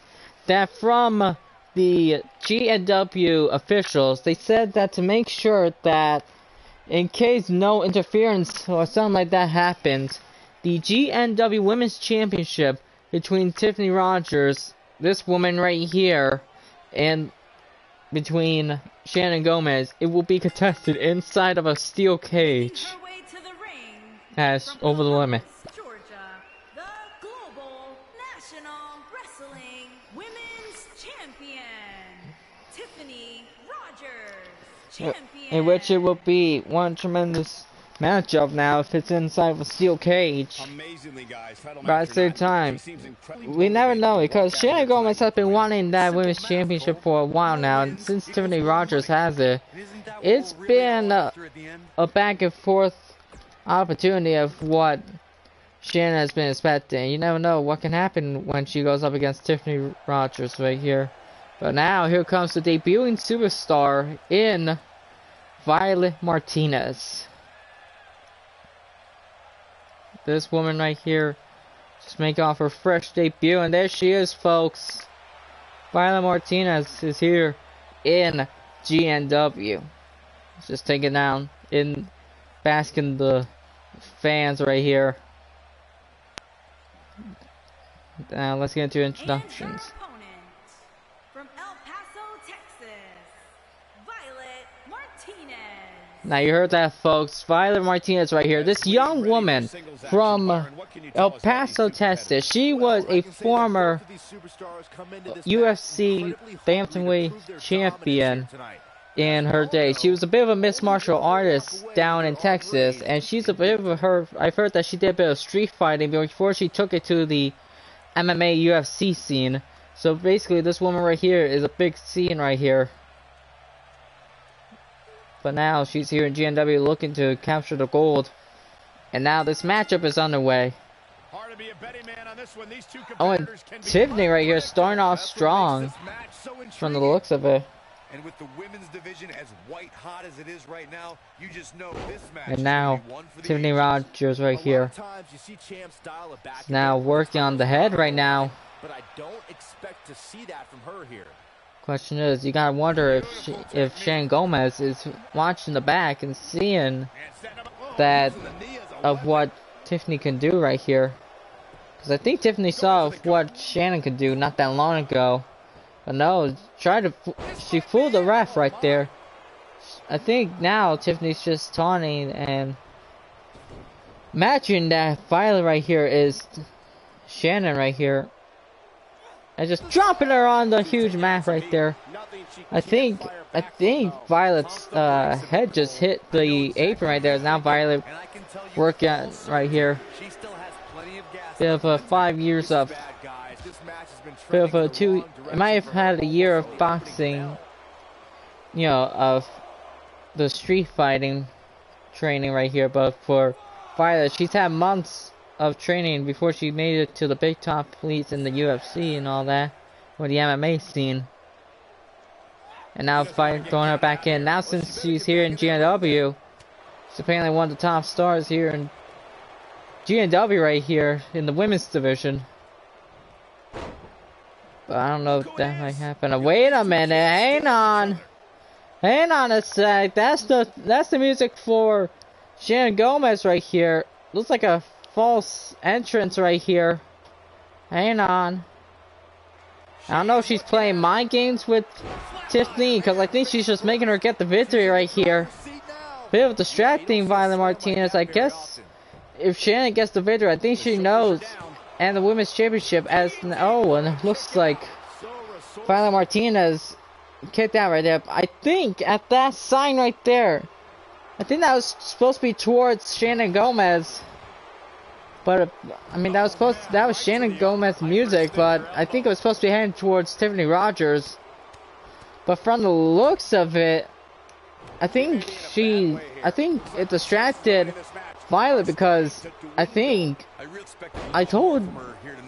that from the GNW officials, they said that to make sure that in case no interference or something like that happens, the GNW Women's Championship between Tiffany Rogers, this woman right here, and between Shannon Gomez, it will be contested inside of a steel cage as over the limit. In which it will be one tremendous matchup now if it's inside of a steel cage. But at the same time, we never know, because Shannon Gomez has been wanting that women's championship for a while now, and since Tiffany Rogers has it, it's been a back and forth opportunity of what Shannon has been expecting. You never know what can happen when she goes up against Tiffany Rogers right here. But now, here comes the debuting superstar in Violet Martinez. This woman right here just making off her fresh debut, and there she is, folks. Violet Martinez is here in GNW. Just taking down, basking the fans right here. Now let's get into introductions. Now you heard that, folks. Violet Martinez right here. This young woman from El Paso, Texas. She was a former UFC bantamweight champion in her day. She was a bit of a mixed martial artist down in Texas, and she's a bit of I've heard that she did a bit of street fighting before she took it to the MMA UFC scene. So basically, this woman right here is a big scene right here. But now she's here in GNW looking to capture the gold. And now this matchup is underway. Oh, and Tiffany right here starting off strong from the looks of it. And with the women's division as white hot as it is right now, you just know this match And is now, gonna be one for the Tiffany ages. Rogers right here. Is now working on the head right now. But I don't expect to see that from her here. Question is, you gotta wonder if Shane Gomez is watching the back and seeing that of what Tiffany can do right here. Because I think Tiffany saw what Shannon could do not that long ago. But no, she fooled the ref right there. I think now Tiffany's just taunting and matching that Violet right here is Shannon right here. And just dropping her on the huge mat right there. I think Violet's head just hit the apron right there. Now Violet working right here. Bit of a 5 years of bit of a two. It might have had a year of boxing, you know, of the street fighting training right here. But for Violet, she's had months of training before she made it to the big top police in the UFC and all that, or the MMA scene. And now throwing her back in. Now since she's here in GNW, she's apparently one of the top stars here in GNW right here in the women's division. But I don't know if that might happen. Wait a minute, hang on a sec. That's the music for Shannon Gomez right here. Looks like a false entrance right here. Hang on. I don't know if she's playing mind games with Tiffany, because I think she's just making her get the victory right here. Bit of distracting Violet Martinez. I guess if Shannon gets the victory, I think she knows. And the women's championship as and it looks like Violet Martinez kicked out right there. I think at that sign right there, I think that was supposed to be towards Shannon Gomez. But I mean, that was Shannon Gomez music, but I think it was supposed to be heading towards Tiffany Rogers. But from the looks of it, I think it distracted Violet, because I told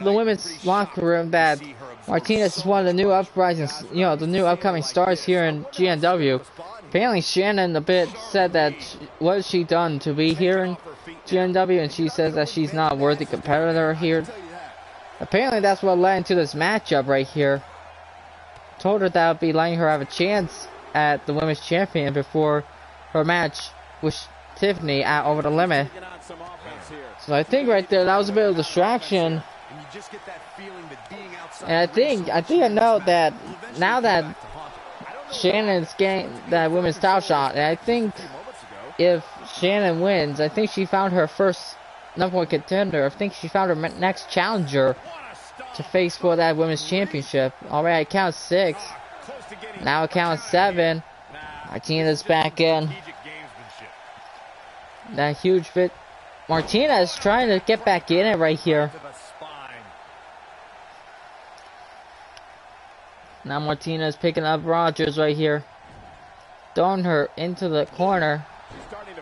the women's locker room that Martinez is one of the new the new upcoming stars here in GNW. Apparently Shannon a bit said that what has she done to be here in GNW, and she says that she's not a worthy competitor here. Apparently that's what led into this matchup right here. Told her that would be letting her have a chance at the women's champion before her match with Tiffany at Over the Limit. So I think right there that was a bit of a distraction. And I think I know that now that Shannon's getting that women's title shot, and I think if Shannon wins, I think she found her first #1 contender. I think she found her next challenger to face for that women's championship. Already at count 6. Now at count 7. Martinez back in. That huge fit. Martinez trying to get back in it right here. Now Martinez picking up Rogers right here. Throwing her into the corner.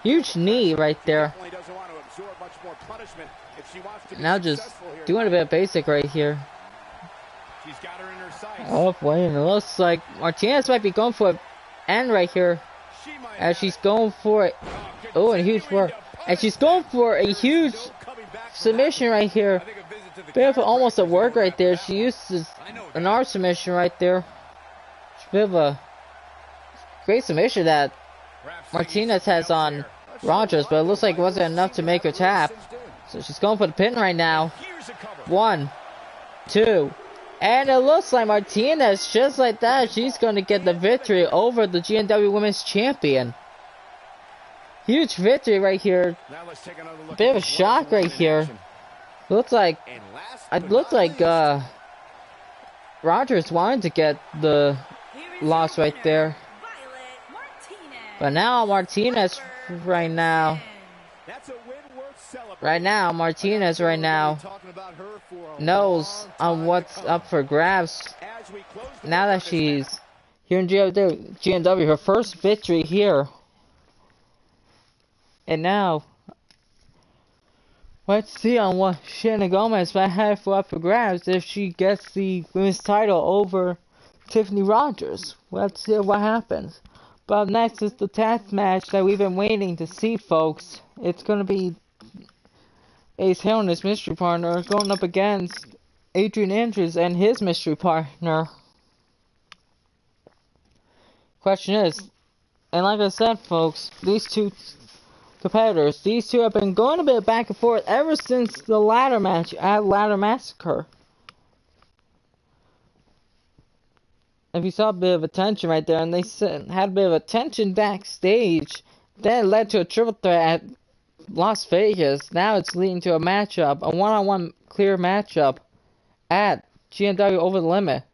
Huge knee right there. Now just doing a bit of basic right here. Oh boy, and it looks like Martinez might be going for an end right here. As she's going for it. Oh, and a huge work. And she's going for a huge submission right here. Bit of almost a work right there. She uses an arm submission right there. It's a bit of a great submission that Martinez has on Rogers, but it looks like it wasn't enough to make her tap. So she's going for the pin right now. 1, 2. And it looks like Martinez, just like that, she's going to get the victory over the GNW Women's Champion. Huge victory right here. Bit of a shock right here. Looks like Rogers wanted to get the loss right there. But now Martinez Martinez knows on what's up for grabs. Now that she's here in GNW, her first victory here. And now, let's see on what Shannon Gomez might have for up for grabs if she gets the women's title over Tiffany Rogers. Let's see what happens. But up next is the tag match that we've been waiting to see, folks. It's going to be Ace Hill and his mystery partner going up against Adrian Andrews and his mystery partner. Question is, and like I said, folks, these two competitors, these two have been going a bit back and forth ever since the ladder match at Ladder Massacre. If you saw a bit of attention right there, and they had a bit of attention backstage, then it led to a triple threat at Las Vegas. Now it's leading to a matchup, a one-on-one clear matchup at GNW Over the Limit.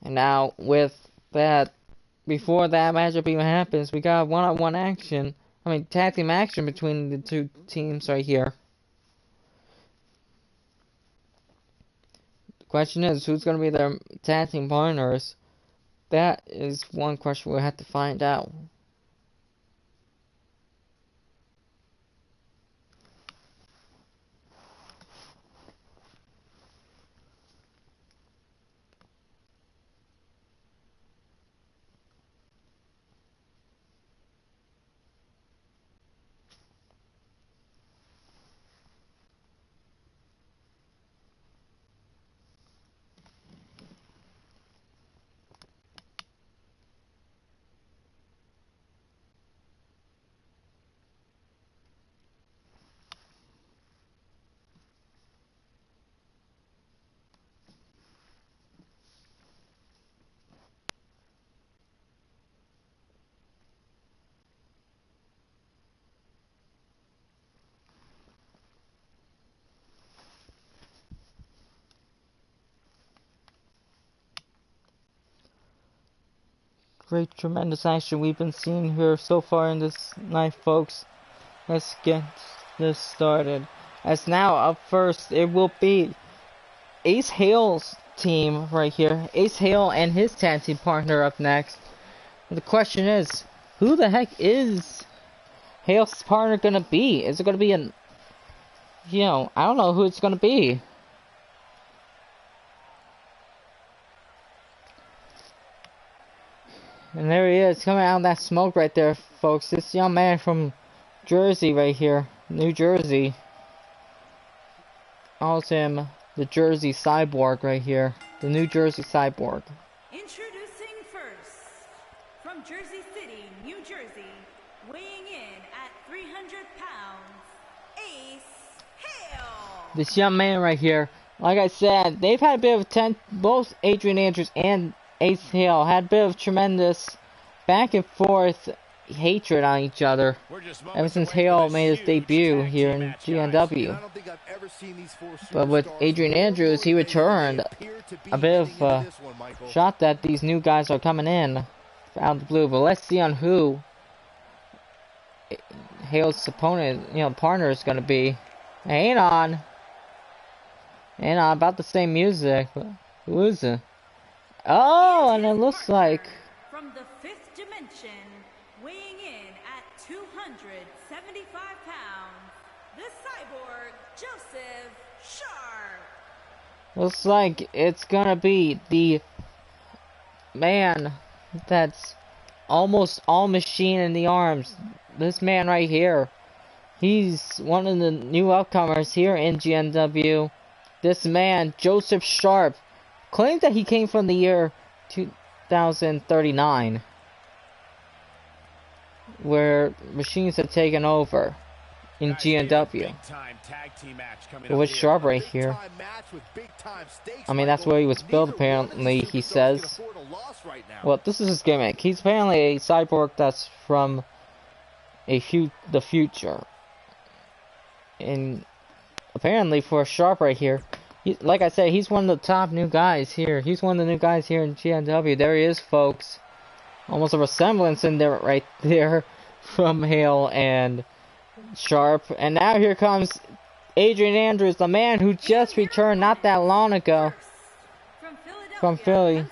And now with that, before that matchup even happens, we got one-on-one action, tag team action between the two teams right here. Question is, who's going to be their tag team partners? That is one question we'll have to find out. Great, tremendous action we've been seeing here so far in this night, folks. Let's get this started. As now, up first, it will be Ace Hale's team right here. Ace Hale and his tag team partner up next. The question is, who the heck is Hale's partner gonna be? Is it gonna be I don't know who it's gonna be. And there he is, coming out of that smoke right there, folks. This young man from Jersey right here, New Jersey. Calls him the Jersey Cyborg right here. The New Jersey Cyborg. Introducing first, from Jersey City, New Jersey, weighing in at 300 pounds, Ace Hale. This young man right here, like I said, they've had a bit of attention. Both Adrian Andrews and Ace Hale had a bit of tremendous back and forth hatred on each other ever since Hale made his debut here in GNW. But with Adrian Andrews, he returned a bit of a shot that these new guys are coming in out of the blue. But let's see on who Hale's opponent, partner is going to be. Hang on, about the same music. But who is it? Oh, and it looks like from the fifth dimension, weighing in at 275 pounds, the Cyborg, Joseph Sharp. Looks like it's gonna be the man that's almost all machine in the arms. This man right here. He's one of the new upcomers here in GNW. This man, Joseph Sharp, claims that he came from the year 2039, where machines have taken over in GNW. But with Sharp right here, that's where he was built apparently, he says. Well, this is his gimmick. He's apparently a cyborg that's from the future. And apparently for Sharp right here, like I said, he's one of the top new guys here. He's one of the new guys here in GNW. There he is, folks. Almost a resemblance in there right there from Hale and Sharp. And now here comes Adrian Andrews, the man who just returned not that long ago from Philly.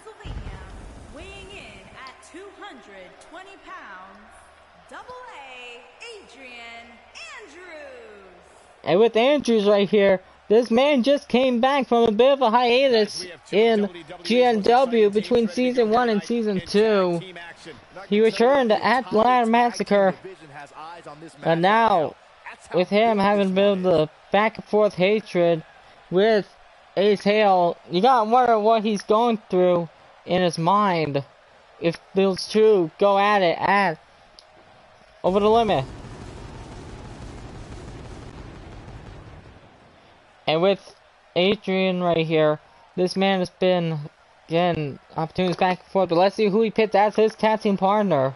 Weighing in at 220 pounds, Double-A Adrian Andrews. And with Andrews right here, This man just came back from a bit of a hiatus in GNW between Season 1 and Season 2. He returned at Ladder Massacre, and now, with him having built the back and forth hatred with Ace Hale, you gotta wonder what he's going through in his mind if those two go at it at Over the Limit. And with Adrian right here, this man has been getting opportunities back and forth, but let's see who he picks as his tag team partner.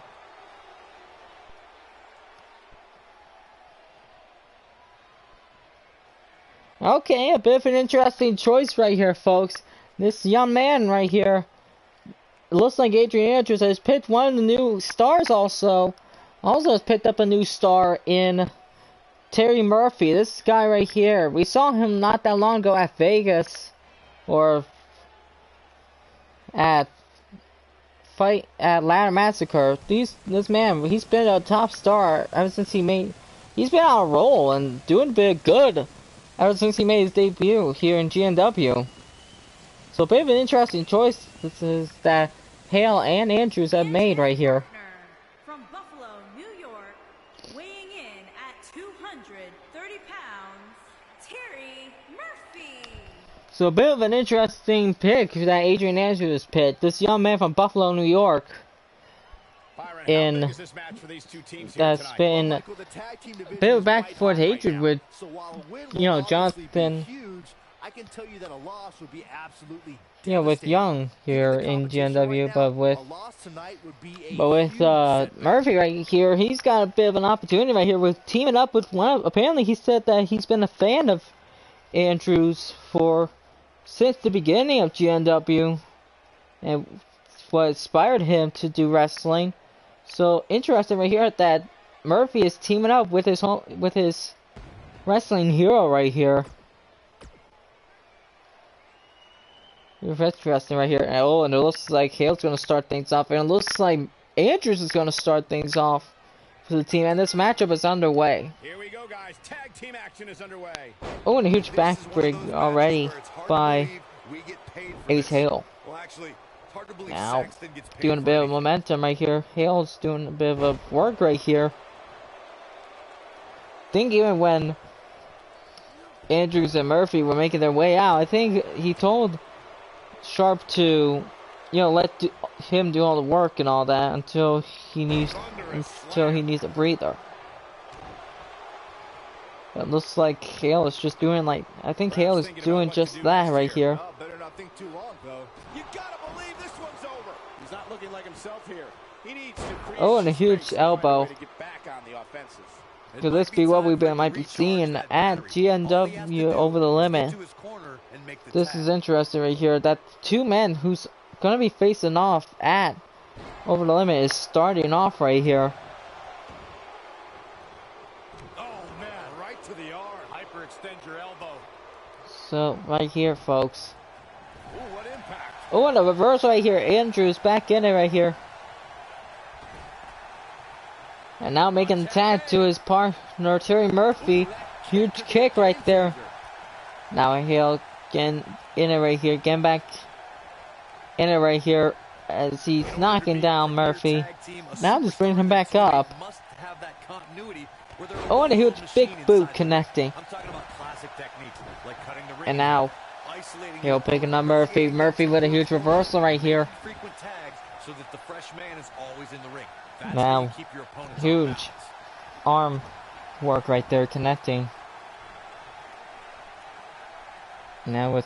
Okay, a bit of an interesting choice right here, folks. This young man right here, it looks like Adrian Andrews has picked one of the new stars also. Also has picked up a new star in Terry Murphy. This guy right here, we saw him not that long ago at Vegas, or at Ladder Massacre. This man, he's been a top star ever since he's been on a roll and doing a bit good ever since he made his debut here in GNW. So a bit of an interesting choice this is that Hale and Andrews have made right here. From Buffalo, New York, weighing in at 230 pounds, Terry Murphy. So a bit of an interesting pick that Adrian Andrews picked. This young man from Buffalo, New York, that's been a bit of back and forth hatred with, Jonathan, with Young here in GNW, but with Murphy right here, he's got a bit of an opportunity right here with teaming up with apparently he said that he's been a fan of Andrews since the beginning of GNW, and what inspired him to do wrestling. So interesting right here that Murphy is teaming up with his wrestling hero right here. Interesting right here. Oh, and it looks like Hale's going to start things off, and it looks like Andrews is going to start things off for the team, and this matchup is underway. Here we go, guys. Tag team action is underway. Oh, and a huge backbreak already by Ace Hale. Well, actually, hard to believe Now, Saxton gets paid doing a bit of momentum right here. Hale's doing a bit of a work right here. I think even when Andrews and Murphy were making their way out, I think he told Sharp to, let him do all the work and all that until he needs a breather. It looks like Hale is just doing I think Hale is doing just that right here. Better not think too long, though. You gotta believe this one's over. He's not looking like himself here. He needs to create Oh, and a huge elbow. to get back on the offensive. Could this be what might be seeing at GNW Over the Limit? This is interesting right here. That two men who's gonna be facing off at Over the Limit is starting off right here. Oh man, right to the arm. Hyperextend your elbow. So right here, folks. Ooh, what impact. Oh, and a reverse right here. Andrews back in it right here. And now making the tag to his partner, Terry Murphy. Huge kick right there. Now Hale getting in it right here. Getting back in it right here as he's knocking down Murphy. Now just bringing him back up. Oh, and a huge big boot connecting. And now Hale picking up Murphy. Murphy with a huge reversal right here. Now, huge arm work right there connecting. Now with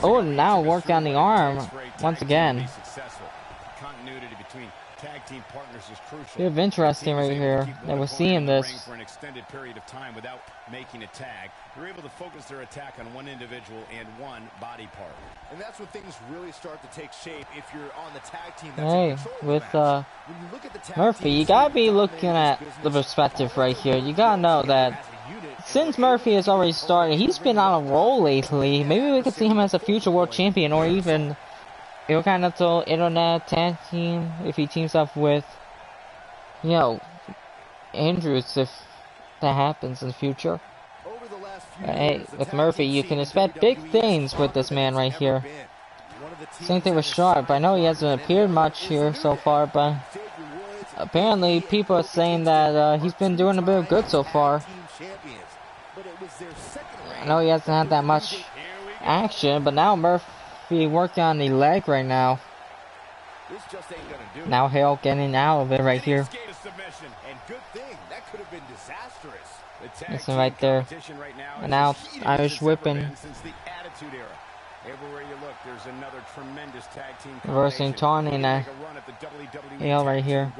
now work on the arm once again. Continuity between tag team partners is crucial. Bit of interesting right here that we're seeing this. For an extended period of time without making a tag, they're able to focus their attack on one individual and one body part. And that's when things really start to take shape if you're on the tag team. Hey, with Murphy, you gotta be looking at the perspective right here. You gotta know that since Murphy has already started, he's been on a roll lately. Maybe we could see him as a future world champion, or even Intercontinental Internet tag team if he teams up with, Andrews, if that happens in the future. Over the last Hey, with Murphy, you can expect big things with this man right here. Same thing with Sharp. I know he hasn't appeared much here so far, but apparently people are saying that he's been doing a bit of good so far. I know he hasn't had that much action, but now Murphy working on the leg right now. Now Hale getting out of it right here. Listen right there. And now Irish whipping. Everywhere you look, there's another tremendous tag team reversing taunting that Hale right here.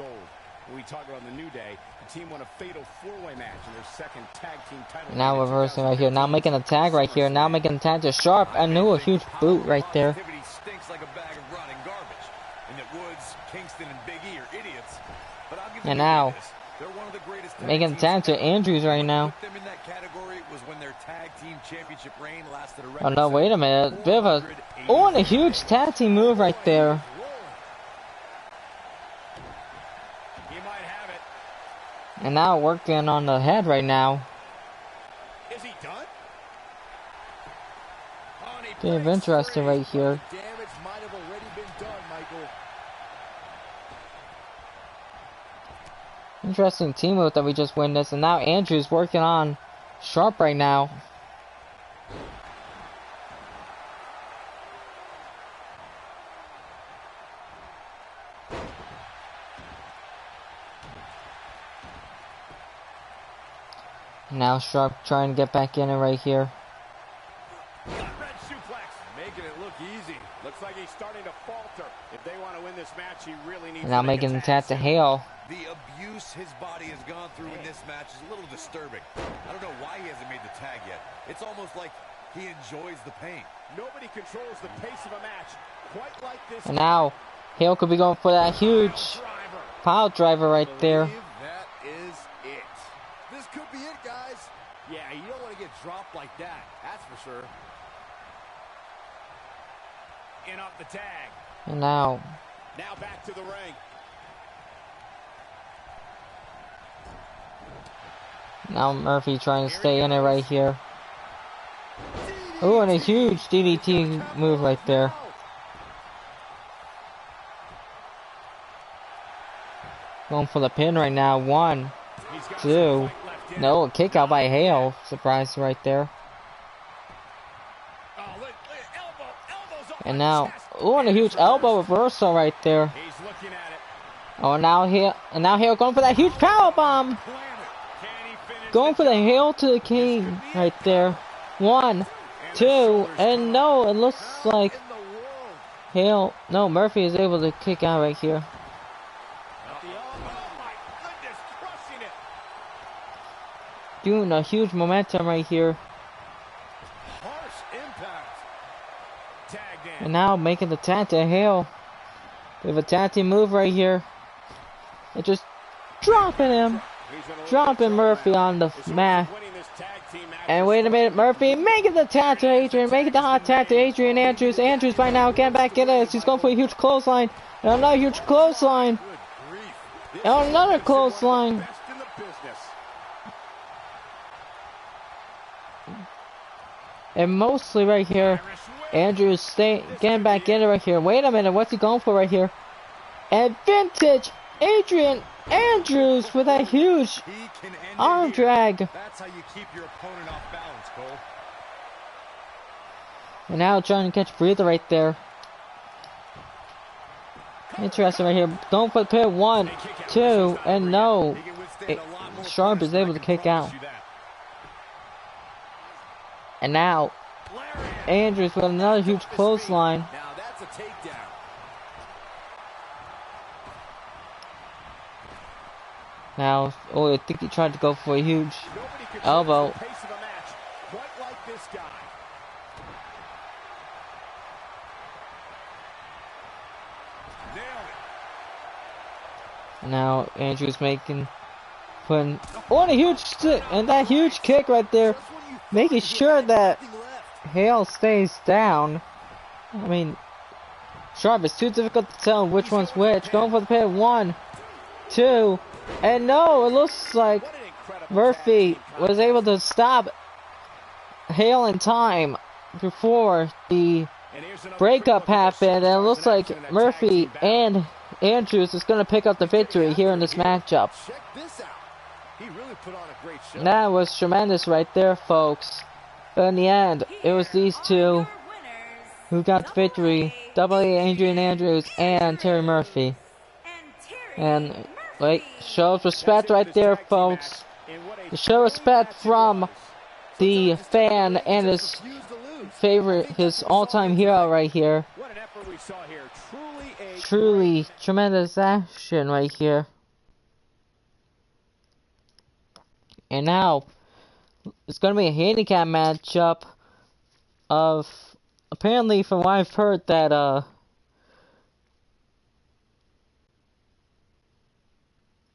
We talk about the New Day. The team won a fatal four-way match in their second tag team title. Now reversing right here. Now making a tag right here. Now making a tag to Sharp. I knew a huge boot right there. Stinks like a bag of rotting garbage. And that Woods, Kingston, and Big E are idiots. But I'll give them and now they're one of the greatest making a tag to Andrews right now. Put them in that category was when their tag team championship reign lasted a Oh no, wait a minute. Bit of a and a huge tag team move right there. He might have it. And now working on the head right now. Is he done? Bit of interesting right here. Damage might have already been done, Michael. Interesting team move that we just witnessed. And now Andrews working on Sharp right now. Now Sharp trying to get back in it right here. Red suplex, making it look easy. Looks like he's starting to falter. If they want to win this match, he really needs And now to make making the a tap to Hale. The abuse his body has gone through in this match is a little disturbing. I don't know why he hasn't made the tag yet. It's almost like he enjoys the pain. Nobody controls the pace of a match quite like this. And now Hale could be going for that huge pile driver right there. That is it. This could be it, guys. Yeah, you don't want to get dropped like that. That's for sure. In up the tag. And now back to the ring. Murphy trying to stay in it right here. Oh, and a huge DDT move right there. Going for the pin right now. 1, 2. No, a kick out by Hale. Surprise right there. And now, oh, and a huge elbow reversal right there. Oh, now Hale going for that huge power bomb. Going for the Hale to the king right there. 1, 2, and no, it looks like Hale. No, Murphy is able to kick out right here. Doing a huge momentum right here. And now making the tag to Hale. We have a tag team move right here. And just dropping him. Dropping Murphy on the mat. And wait a minute, Murphy making the tag to Adrian. Making the hot tag to Adrian Andrews. Andrews by now getting back in it. He's going for a huge clothesline. And another huge clothesline. And another clothesline. And mostly right here, Andrews getting back in it right here. Wait a minute, what's he going for right here? And vintage Adrian Andrews with that huge arm drag. That's how you keep your opponent off balance, Cole. And now trying to catch a breather right there. Interesting right here. Going for the pin. 1, 2, and no. Sharp is able to kick out. And now Andrews with another huge clothesline. Now that's a takedown. Now, oh, I think he tried to go for a huge elbow. Now Andrews putting a huge stick and that huge kick right there, making sure that Hale stays down. I mean, Sharp, it's too difficult to tell which one's which. Going for the pin. 1, 2, and no, it looks like Murphy was able to stop hail in time before the breakup happened, and it looks like Murphy and Andrews is going to pick up the victory here in this matchup. Check this out. He really put on a great show. That was tremendous right there, folks. But in the end, it was these two who got the victory. Double A, Adrian Andrews and Terry Murphy. And, like, shows respect right there, folks. To show respect from the fan and his favorite, his all-time hero right here. What an effort we saw here. Truly tremendous action right here. And now, it's going to be a handicap matchup of, apparently from what I've heard, that,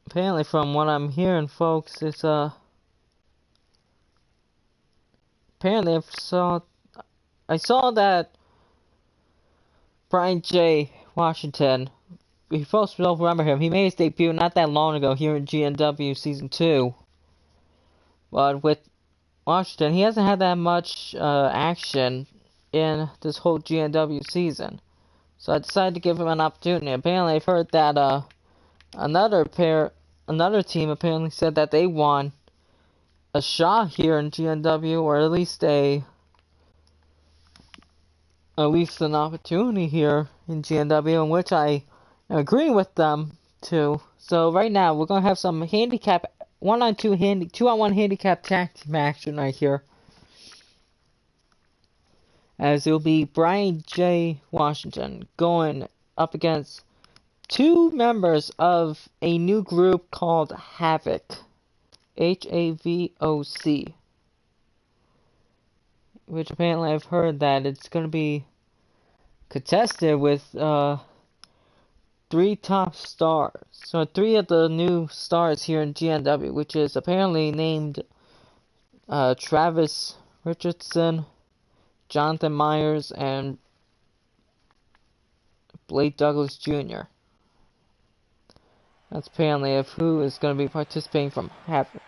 apparently from what I'm hearing, folks, it's, apparently I saw that Brian J. Washington, if folks don't remember him, he made his debut not that long ago here in GNW Season 2. But with Washington, he hasn't had that much action in this whole GNW season. So I decided to give him an opportunity. Apparently I've heard that another team apparently said that they won a shot here in GNW, or at least an opportunity here in GNW, in which I agree with them too. So right now we're gonna have some handicap 2-on-1 handicap tag team action right here, as it will be Brian J. Washington going up against two members of a new group called Havoc, HAVOC, which apparently I've heard that it's going to be contested with 3 top stars. So 3 of the new stars here in GNW, which is apparently named Travis Richardson, Jonathan Myers, and Blake Douglas Jr. That's apparently of who is going to be participating from Havoc.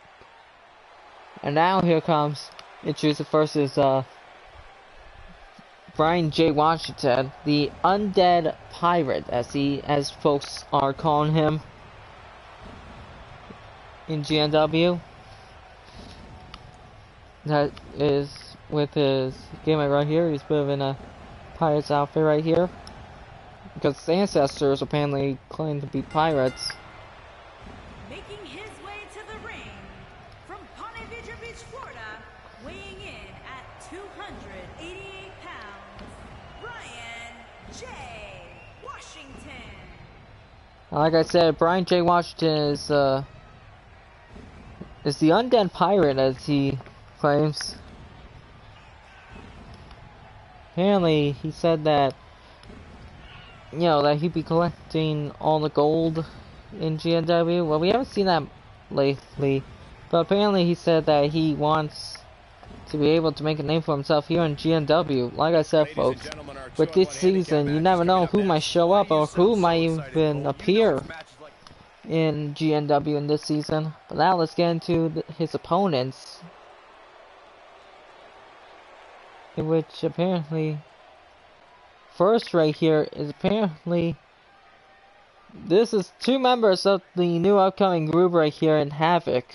And now here comes Intrusive versus Brian J. Washington, the Undead Pirate, as folks are calling him in GNW. That is with his gimmick right here. He's put in a pirate's outfit right here, because his ancestors apparently claim to be pirates. Making his way to the ring from Ponte Vedra Beach, Florida, weighing in at 288 pounds, Brian J. Washington. Like I said, Brian J. Washington is the undead pirate, as he claims. Apparently, he said that, that he'd be collecting all the gold in GNW. Well, we haven't seen that lately, but apparently he said that he wants to be able to make a name for himself here in GNW. Like I said, folks, with this season, you never know who might show up or who might even appear in GNW in this season. But now let's get into his opponents, in which apparently first right here is apparently this is 2 members of the new upcoming group right here in Havoc.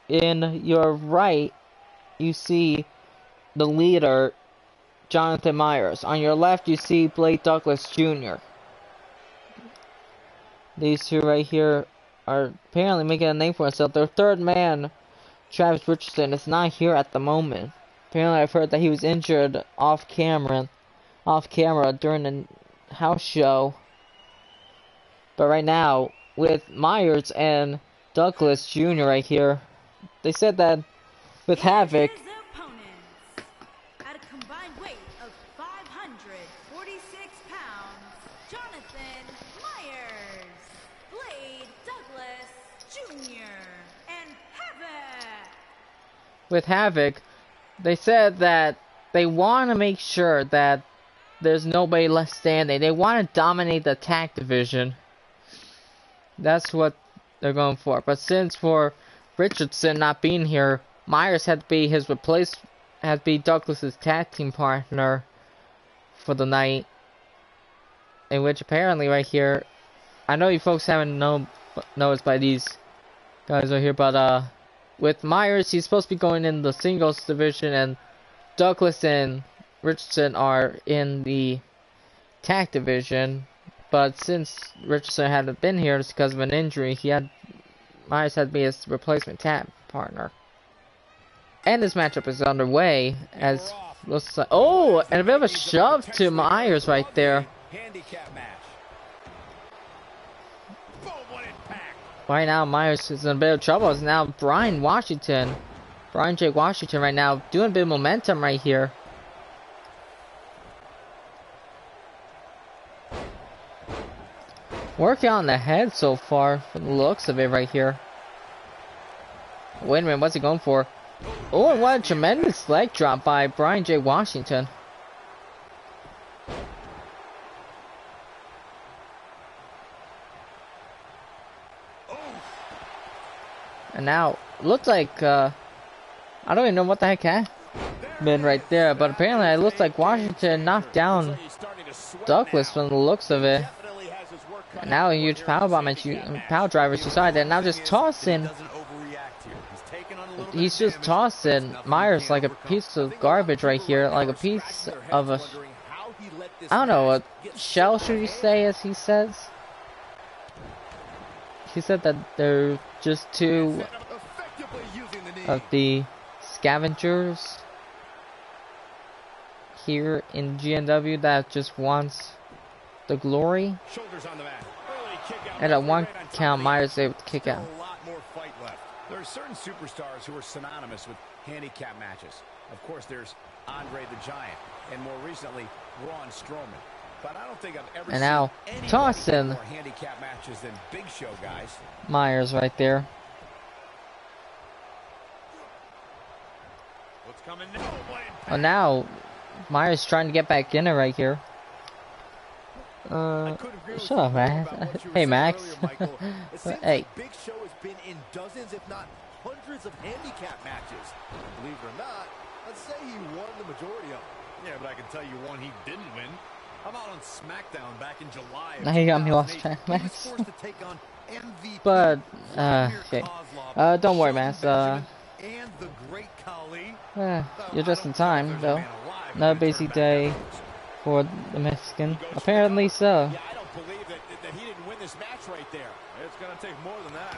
In your right, you see the leader, Jonathan Myers. On your left, you see Blake Douglas Jr. These 2 right here are apparently making a name for themselves. Their third man, Travis Richardson, is not here at the moment. Apparently, I've heard that he was injured off camera during a house show. But right now, with Myers and Douglas Jr. right here, they said that with Havoc, Here's their opponents. At a combined weight of 546 pounds, Jonathan Myers, Blade Douglas Jr., and Havoc. with Havoc, they said that they want to make sure that there's nobody left standing. They want to dominate the tag division. That's what they're going for. But since for Richardson not being here Myers had to be his had to be Douglas's tag team partner for the night. In which apparently right here, I know you folks haven't noticed by these guys right here, but with Myers, he's supposed to be going in the singles division, and Douglas and Richardson are in the tag division. But since Richardson hadn't been here just because of an injury, Myers had to be his replacement tag partner. And this matchup is underway as looks like, oh, and a bit of a shove to Myers right there. Handicap match. Boom, what impact. Right now, Myers is in a bit of trouble. It's now Brian J. Washington right now doing a bit of momentum right here. Working on the head so far from the looks of it right here. Wait a minute, what's he going for? Oh, and what a tremendous leg drop by Brian J. Washington. And now, looks like, I don't even know what the heck happened right there, but apparently it looks like Washington knocked down Douglas from the looks of it. And now a huge powerbomb and power driver suicide, and now just tossing. He's just tossing Myers like a piece of garbage right here, like a piece of a, I don't know, a shell, should you say, as he says. He said that they're just two of the scavengers here in GNW that just wants the glory. And at one count, Myers is able to kick out. There are certain superstars who are synonymous with handicap matches. Of course, there's Andre the Giant, and more recently, Braun Strowman. But I don't think I've ever and now tossing more handicap matches than Big Show guys. Myers right there. What's coming now? Well, now Myers trying to get back in it right here. Shut up, Max. Hey, Max. Hey. Big Show has been in dozens, if not hundreds, of handicap matches. Believe it or not, let's say he won the majority of them. Yeah, but I can tell you one he didn't win. I'm out on SmackDown back in July. Now you got me lost track, Max. But okay. Don't worry, Max. You're just in time, though. Another busy day for the Mexican. Apparently so. Yeah, I don't believe that he didn't win this match right there. It's going to take more than that.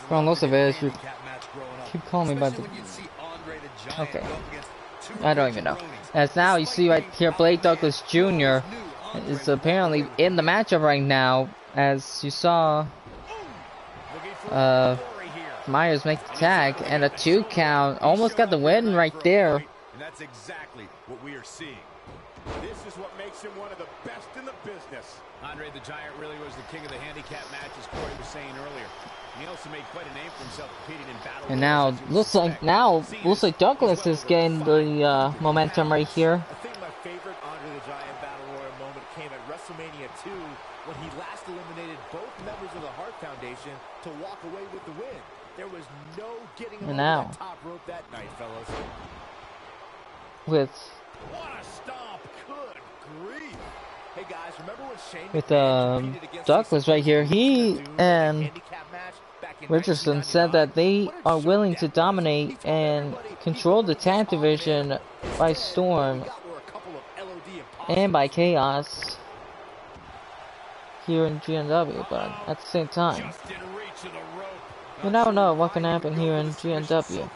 From most of it, you keep calling me by the... Okay. I don't even know. As now you see right here, Blake Douglas Jr. is apparently in the matchup right now. As you saw, Myers make the tag and a 2 count. Almost got the win right there. And that's exactly what we are seeing. This is what makes him one of the best in the business. Andre the Giant really was the king of the handicap match, as Corey was saying earlier. He also made quite a name for himself competing in battle. And now looks like Douglas is getting the momentum right here. I think my favorite Andre the Giant Battle Royal moment came at WrestleMania 2 when he last eliminated both members of the Hart Foundation to walk away with the win. There was no getting him over the top rope that night, fellas. With what a stomp! Good grief! Hey guys, remember when Shane with Douglas right here? He and Richardson said that they are willing to dominate and control the tag division by storm and by chaos here in GNW, but at the same time, you never know what can happen here in GNW.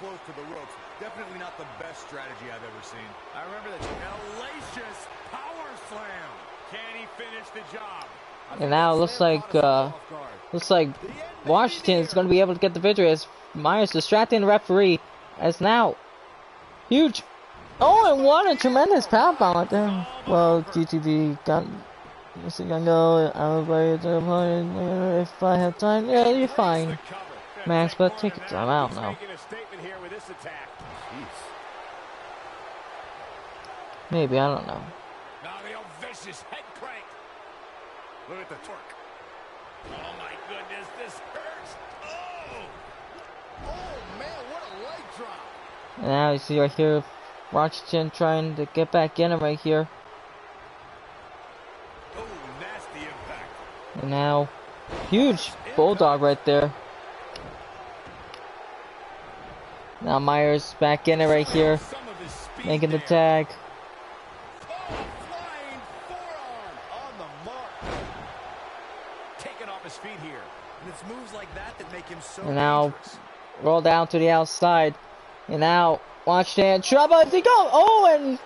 Definitely not the best strategy I've ever seen. I remember that hellacious power slam. Can he finish the job? And now it looks like Washington is going to be able to get the victory as Myers distracting the referee. As now huge. Oh, and what a tremendous powerbomb right there. Well, GTD got. Is it gonna go? I'll play it if I have time. Yeah, you're fine, Max. But take your time. I don't know. Maybe, I don't know. Now the old vicious head crank. Look at the torque. Oh my goodness, this hurts. Oh! Oh man, what a leg drop. And now you see right here, Washington trying to get back in it right here. Oh, nasty impact. And now, huge bulldog right there. Now Myers back in it right here, making the tag. Flying forearm on the mark. Taking off his feet here. And it's moves like that that make him so And now, dangerous. roll down to the outside. And now, Washington, trouble as he goes. Oh, and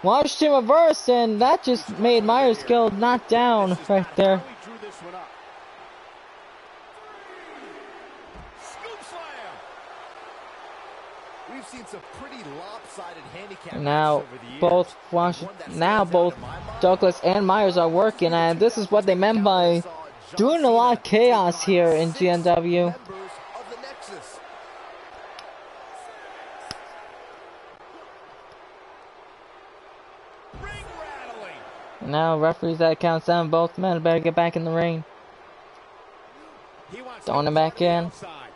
Washington reversed, and that just made Myers go knocked down right there. Drew this one up. Scoop slam. We've seen some pretty lopsided handicap And now, matches over the years. both One that Douglas and Myers are working, and this is what they meant by doing a lot of chaos here in GNW. members of the Nexus. Ring rattling. And now, referees that counts down, both men better get back in the ring. He wants Throwing to him back go to the in. outside.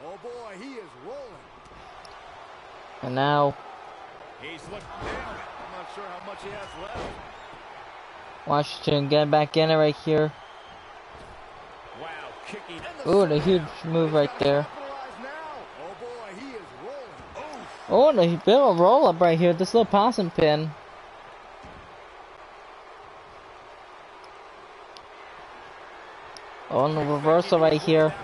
Oh boy, he is rolling. And now, He's looking down. I'm not sure how much he has left. Washington getting back in it right here. Wow, kicking. Ooh, the huge move right there. Capitalize now. Oh boy, he is rolling. Oh, and a bit of a roll up right here. This little possum pin. Oh, and the reversal right here.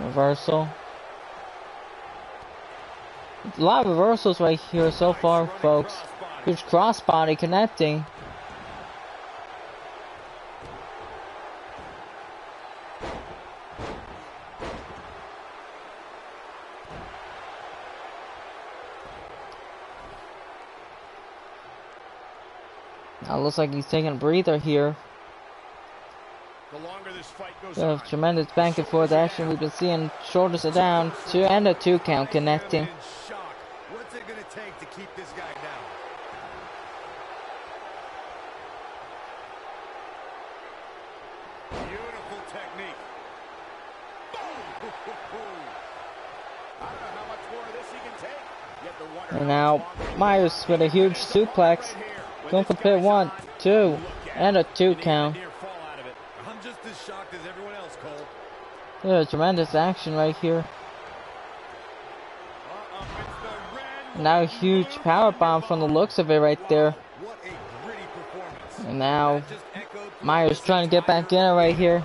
Reversal. A lot of reversals right here so far, folks. Huge crossbody connecting. Now it looks like he's taking a breather here. The longer this fight goes Bit of on, tremendous back and forth action. We've been seeing shoulders are down, two and a 2 count connecting. In shock. What's it going to take to keep this guy down? beautiful technique. I don't know how much more of this he can take. You have to wonder And how now much longer he Myers can with a huge suplex. When Going this for pit guy's 1, on, 2, and a 2 you need count. a near fall out of it. I'm just as shocked as everyone else, Cole. There's tremendous action right here. Up it's the red. Now a huge power bomb from the looks of it right there. What a gritty performance. And now Just echoed through Myers this trying to get back in it right here.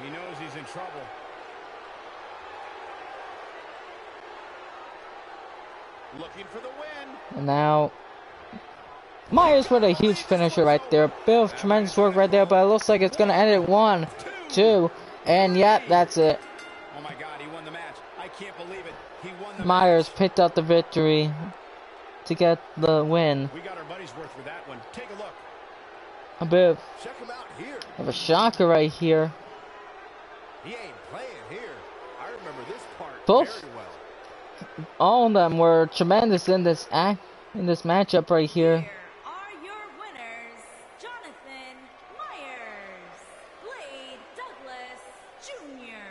He knows he's in trouble. Looking for the win. And now Myers with a huge finisher right there. Bit of tremendous work right there, but it looks like it's going to end at 1, 2, and yep, that's it. Oh my God, he won the match. I can't believe it. He won the Myers match. picked up the victory to get the win. We got our money's worth for that one. Take a look. A bit Check him out here. of a shocker right here. He ain't playing here. I remember this part Both- very well. All of them were tremendous in this matchup right here. Here are your winners, Jonathan Myers, Blade Douglas Jr.,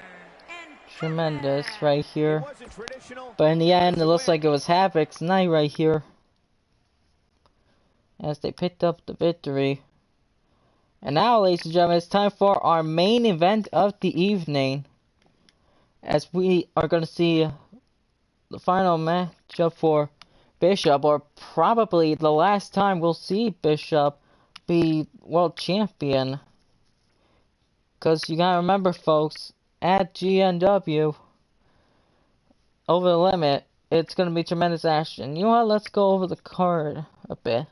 and Tremendous Peter. right It here. wasn't traditional. But in the end, it looks like it was Havoc's night right here, as they picked up the victory. And now, ladies and gentlemen, it's time for our main event of the evening, as we are going to see the final matchup for Bishop, or probably the last time we'll see Bishop be world champion. Because you gotta remember, folks, at GNW, over the limit, it's gonna be tremendous action. You know what? Let's go over the card a bit,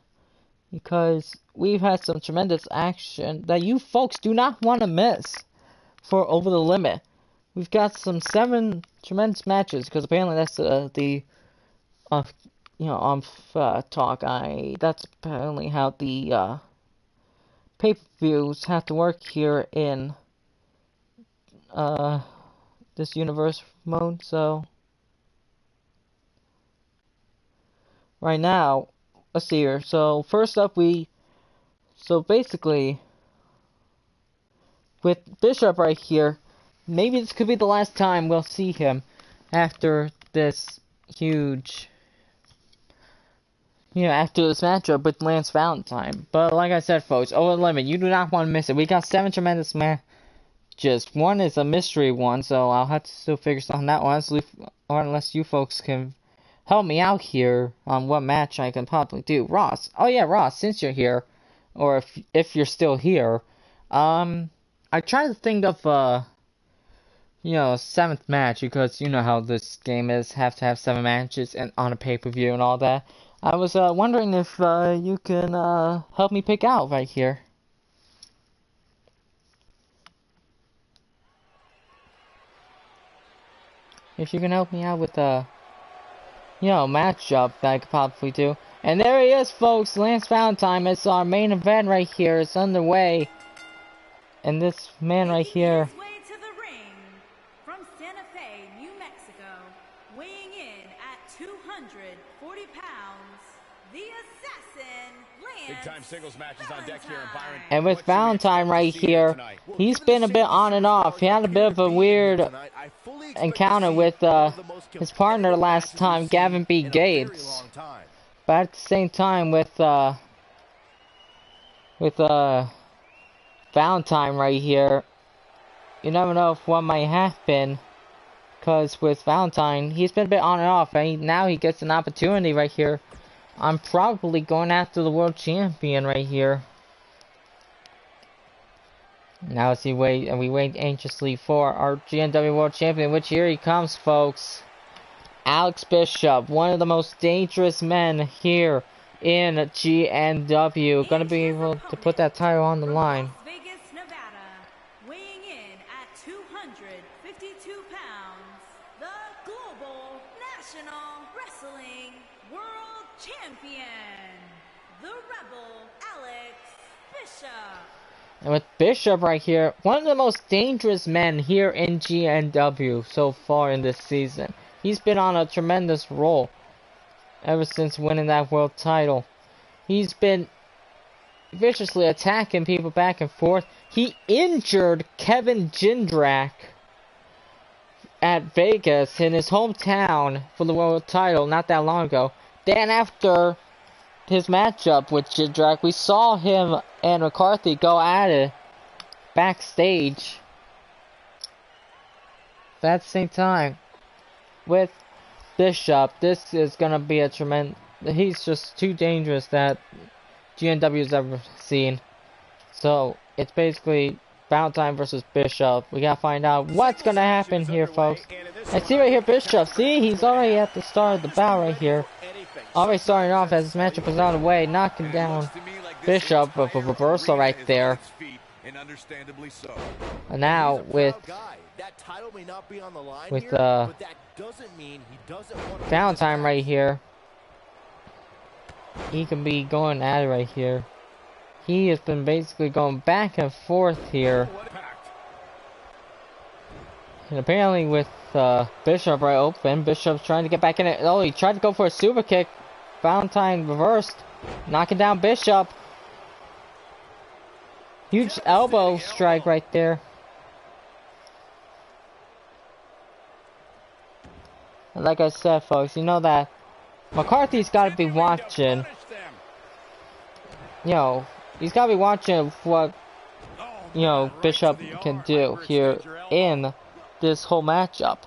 because we've had some tremendous action that you folks do not want to miss for over the limit. We've got some 7 tremendous matches, because apparently that's talk. That's apparently how the pay-per-views have to work here in this universe mode. So right now, let's see here. So first up, so basically with Bishop right here, maybe this could be the last time we'll see him after this huge, after this matchup with Lance Valentine. But like I said, folks, over the limit, you do not want to miss it. We got 7 tremendous matches. One is a mystery one, so I'll have to still figure something out, unless you folks can help me out here on what match I can probably do. Ross. Oh yeah, Ross, since you're here, or if you're still here, I tried to think of 7th match, because you know how this game is, have to have 7 matches and on a pay-per-view and all that. I was wondering if you can help me pick out right here. If you can help me out with matchup that I could probably do. And there he is, folks, Lance Valentine. It's our main event right here. It's underway. And this man right here, His way to the ring from Santa Fe, New Mexico, weighing in at 240 pounds, the assassin, Lance. Big time singles matches on deck here in Byron. and with Valentine right here, he's been a bit on and off. He had a bit of a weird encounter with his partner last time, Gavin B. Gates. But at the same time, with Valentine right here, you never know if what might happen. Because with Valentine, he's been a bit on and off, and now he gets an opportunity right here. I'm probably going after the world champion right here. Now as we wait anxiously for our GNW world champion, which here he comes, folks. Alex Bishop, one of the most dangerous men here in GNW. Gonna be able to put that title on the line. Las Vegas, Nevada, weighing in at 252 pounds, the Global National Wrestling World Champion, the Rebel Alex Bishop. And with Bishop right here, one of the most dangerous men here in GNW so far in this season. He's been on a tremendous roll ever since winning that world title. He's been viciously attacking people back and forth. He injured Kevin Jindrak at Vegas in his hometown for the world title not that long ago. Then after his matchup with Jindrak, we saw him and McCarthy go at it backstage. But at the same time, with Bishop, this is gonna be a tremendous. He's just too dangerous that GNW's ever seen. So it's basically Valentine versus Bishop. We gotta find out what's gonna happen here, folks. And see right here, Bishop. See, he's already at the start of the bout right here. Already starting off as this matchup is on the way, knocking down Bishop with a reversal right there. And now with Valentine right here, he can be going at it right here. He has been basically going back and forth here. And apparently with Bishop right open, Bishop's trying to get back in it. Oh, he tried to go for a super kick. Valentine reversed, knocking down Bishop. Huge elbow strike right there. And like I said, folks, you know that McCarthy's got to be watching. You know, he's got to be watching what, Bishop can do here in this whole matchup.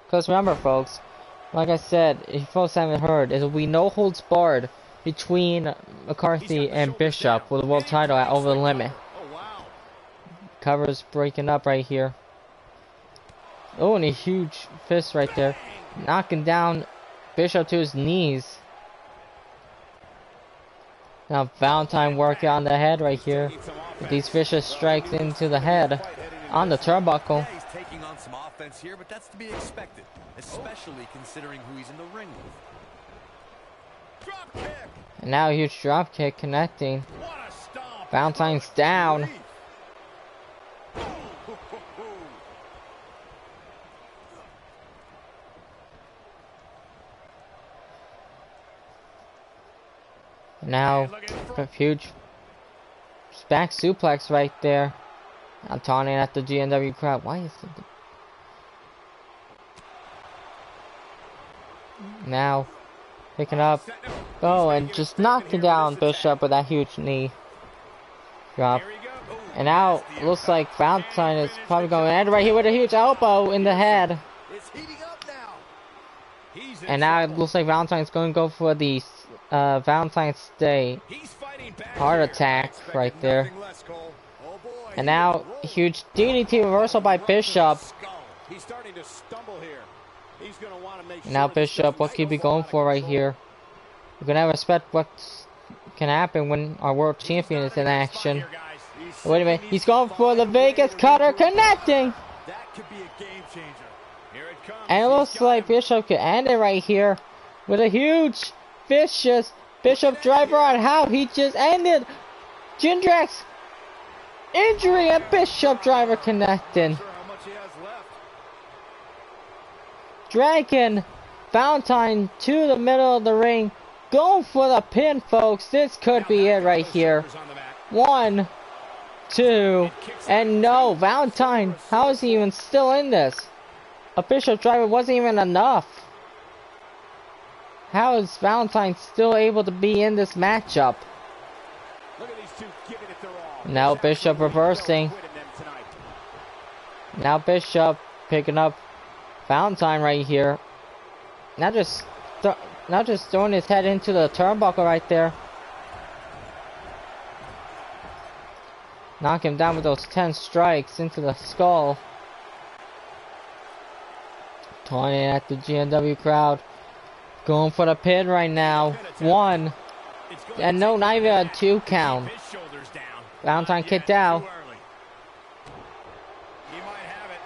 Because remember, folks, like I said, if you folks haven't heard, it'll be no holds barred between McCarthy and Bishop for the world title at Over the Limit. Covers breaking up right here. Oh, and a huge fist right there. Knocking down Bishop to his knees. Now Valentine working on the head right here. With these vicious strikes into the head on the turnbuckle. He's taking on some offense here, but that's to be expected, especially considering who he's in the ring with. Drop kick. And now a huge drop kick connecting. Valentine's down. Now, a huge back suplex right there. I'm taunting at the GNW crowd. Why is it? Now, picking up. Oh, and just knocking down Bishop with that huge knee drop. And now, looks like Valentine is probably going to end right here with a huge elbow in the head. And now it looks like Valentine's going to go for the Valentine's Day heart attack right there. And now, huge DDT reversal by Bishop. He's starting to stumble here. He's going to want to make sure. Now Bishop, what could he be going for right here? We're going to respect what can happen when our world champion is in action. Wait a minute, he's going for the Vegas cutter, connecting! That could be a game changer. Here it comes. And it looks like Bishop could end it right here with a huge, vicious Bishop driver on how he just ended Jindrak's injury, and Bishop driver connecting. Dragging Valentine to the middle of the ring, going for the pin, folks. This could be it right here. 1, 2, and no, Valentine, how is he even still in this? A Bishop driver wasn't even enough. How is Valentine still able to be in this matchup? Now Bishop reversing. Now Bishop picking up Valentine right here. Not just throwing his head into the turnbuckle right there. Knock him down with those 10 strikes into the skull. Taunting at the GNW crowd. Going for the pin right now. 1. And no, not even a 2 count. Valentine kicked out.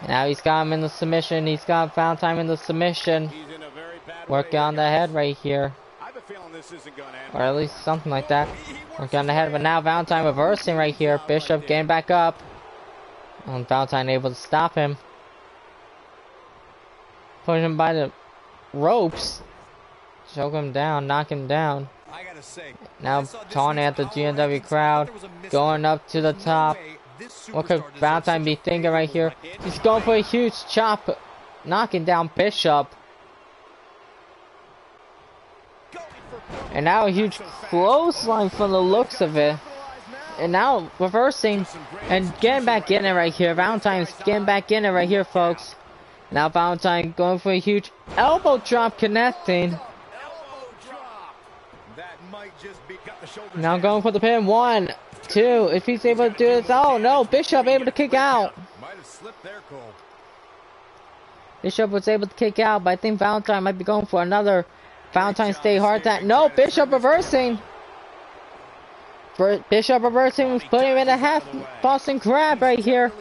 And now he's got him in the submission. He's got Valentine in the submission. Working on the head right here. Or at least something like that. Working on the head, but now Valentine reversing right here. Bishop getting back up. And Valentine able to stop him. Push him by the ropes. Choke him down, knock him down. Now taunting at the GNW crowd. Going up to the top. What could Valentine be thinking right here? He's going for a huge chop. Knocking down Bishop. And now a huge clothesline from the looks of it. And now reversing and getting back in it right here. Valentine's getting back in it right here, folks. Now Valentine going for a huge elbow drop, connecting. Now going for the pin. 1, 2. If he's able to do this. Oh no, Bishop able to kick out. Bishop was able to kick out, but I think Valentine might be going for another Valentine's Day heart attack. No, Bishop reversing. Bishop reversing, putting him in a half Boston Crab right here.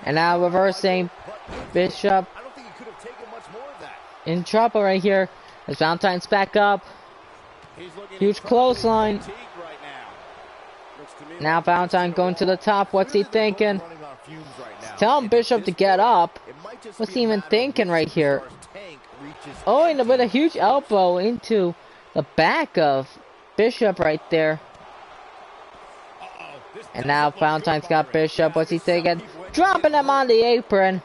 And now reversing. Bishop in trouble right here. As Valentine's back up. Huge clothesline. Now Valentine going to the top. What's he thinking? Telling Bishop to get up. What's he even thinking right here? Oh, and with a huge elbow into the back of Bishop right there. And now Valentine's got Bishop. What's he thinking? Dropping him on the apron.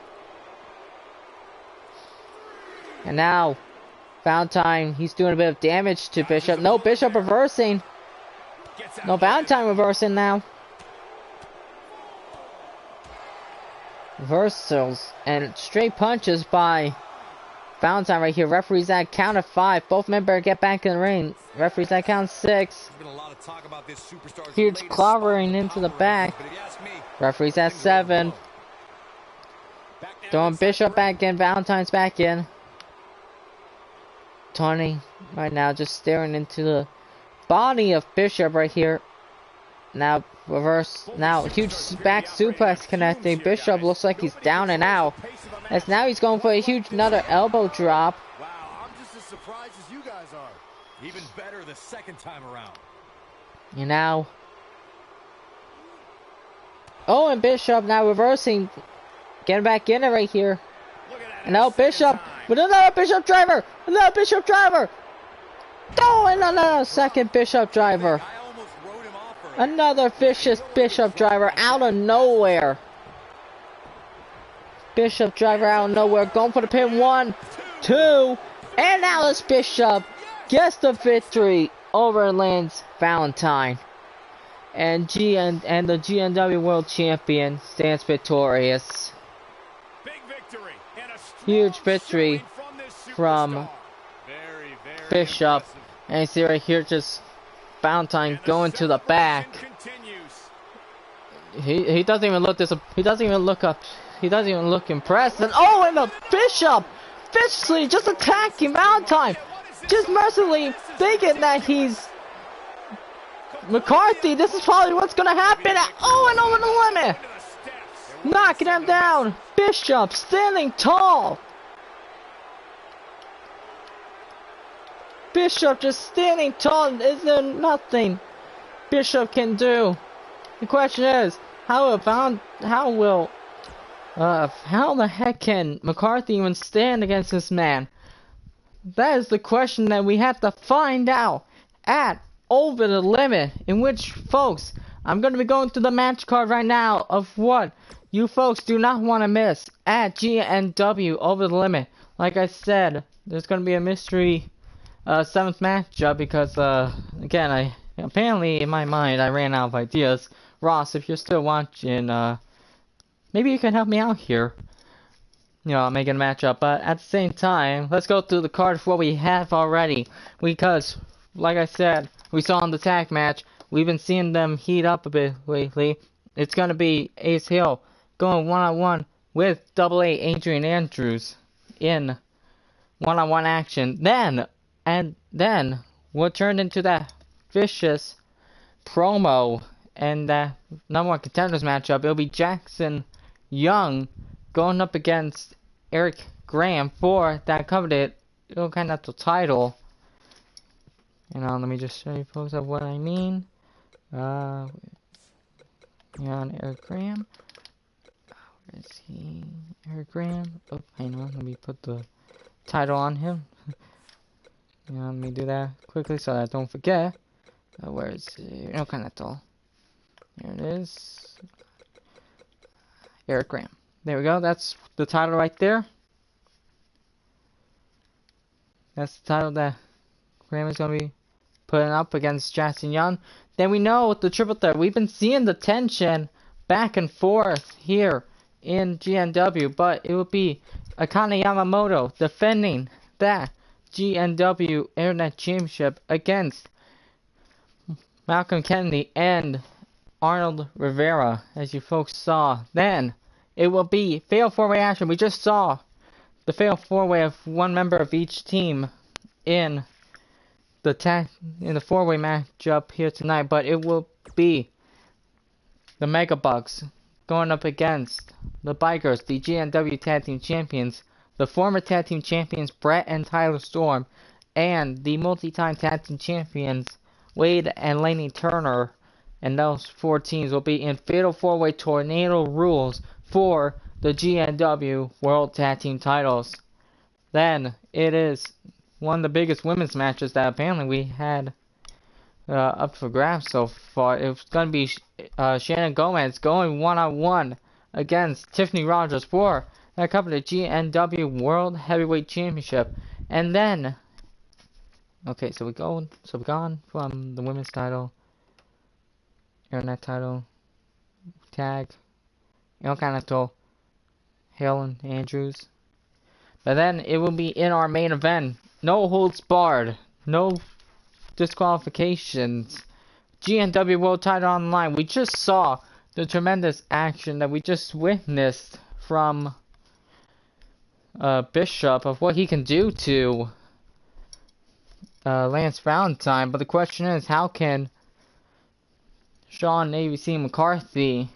And now Valentine, he's doing a bit of damage to Bishop. No, Bishop reversing. No, Valentine reversing now. Reversals and straight punches by Valentine right here. Referees at count of 5. Both men better get back in the ring. Referees at count 6. Huge clobbering into the back. Referees at 7. Throwing Bishop back in. Valentine's back in. Tony right now just staring into the body of Bishop right here. Now reverse. Now huge back suplex connecting. Bishop looks like he's down and out. As now he's going for a huge another elbow drop. Wow, I'm just as surprised as you guys are. Even better the second time around. And now. Oh, and Bishop now reversing. Getting back in it right here. And now Bishop with another Bishop driver. Another Bishop driver. Oh, and another second Bishop driver. Another vicious Bishop driver out of nowhere. Bishop driver out of nowhere, going for the pin. 1, 2, and Alice Bishop gets the victory over Lance Valentine. And the GNW World Champion stands victorious. Big victory and a huge victory from Bishop. And you see right here, just Valentine going to the back. He doesn't even look he doesn't even look up. He doesn't even look impressed. And oh, and the Bishop viciously just attacking Valentine, just mercilessly thinking that he's McCarthy. This is probably what's gonna happen. Oh, and over the limit, knocking him down. Bishop standing tall. Bishop just standing tall. Is there nothing Bishop can do? The question is, how the heck can McCarthy even stand against this man? That is the question that we have to find out at Over the Limit, in which, folks, I'm going to be going through the match card right now of what you folks do not want to miss at GNW Over the Limit. Like I said, there's going to be a mystery 7th matchup because, again, apparently in my mind I ran out of ideas. Ross, if you're still watching, maybe you can help me out here. You know, making a matchup. But at the same time, let's go through the card of what we have already. Because, like I said, we saw in the tag match, we've been seeing them heat up a bit lately. It's going to be Ace Hill going one-on-one with Double A Adrian Andrews in one-on-one action. Then we'll turn into that vicious promo and that #1 contenders matchup. It'll be Jackson Young going up against Eric Graham for that coveted Intercontinental title. You know, let me just show you folks of what I mean. On Eric Graham. Where is he? Eric Graham. Oh, hang on. Let me put the title on him. Let me do that quickly so that I don't forget. Where is it? Intercontinental. There it is. Eric Graham. There we go. That's the title right there. That's the title that Graham is going to be putting up against Jackson Young. Then we know the triple threat. We've been seeing the tension back and forth here in GNW, but it will be Akane Yamamoto defending that GNW Internet Championship against Malcolm Kennedy and Arnold Rivera, as you folks saw. Then it will be fatal 4-way action. We just saw the fatal 4-way of one member of each team in the 4-way matchup here tonight, but it will be the Mega Bucks going up against the Bikers, the GNW Tag Team Champions, the former Tag Team Champions Brett and Tyler Storm, and the multi-time Tag Team Champions Wade and Laney Turner. And those 4 teams will be in fatal 4-way tornado rules for the GNW World Tag Team titles. Then it is one of the biggest women's matches that apparently we had up for grabs so far. It's going to be Shannon Gomez going one-on-one against Tiffany Rogers for that coveted GNW World Heavyweight Championship. And then, okay, so we're gone from the women's title, Internet title, tag, Intercontinental, Helen Andrews. But then it will be in our main event. No holds barred. No disqualifications. GNW World title on the line. We just saw the tremendous action that we just witnessed from Bishop of what he can do to Lance Valentine. But the question is, how can Sean ABC McCarthy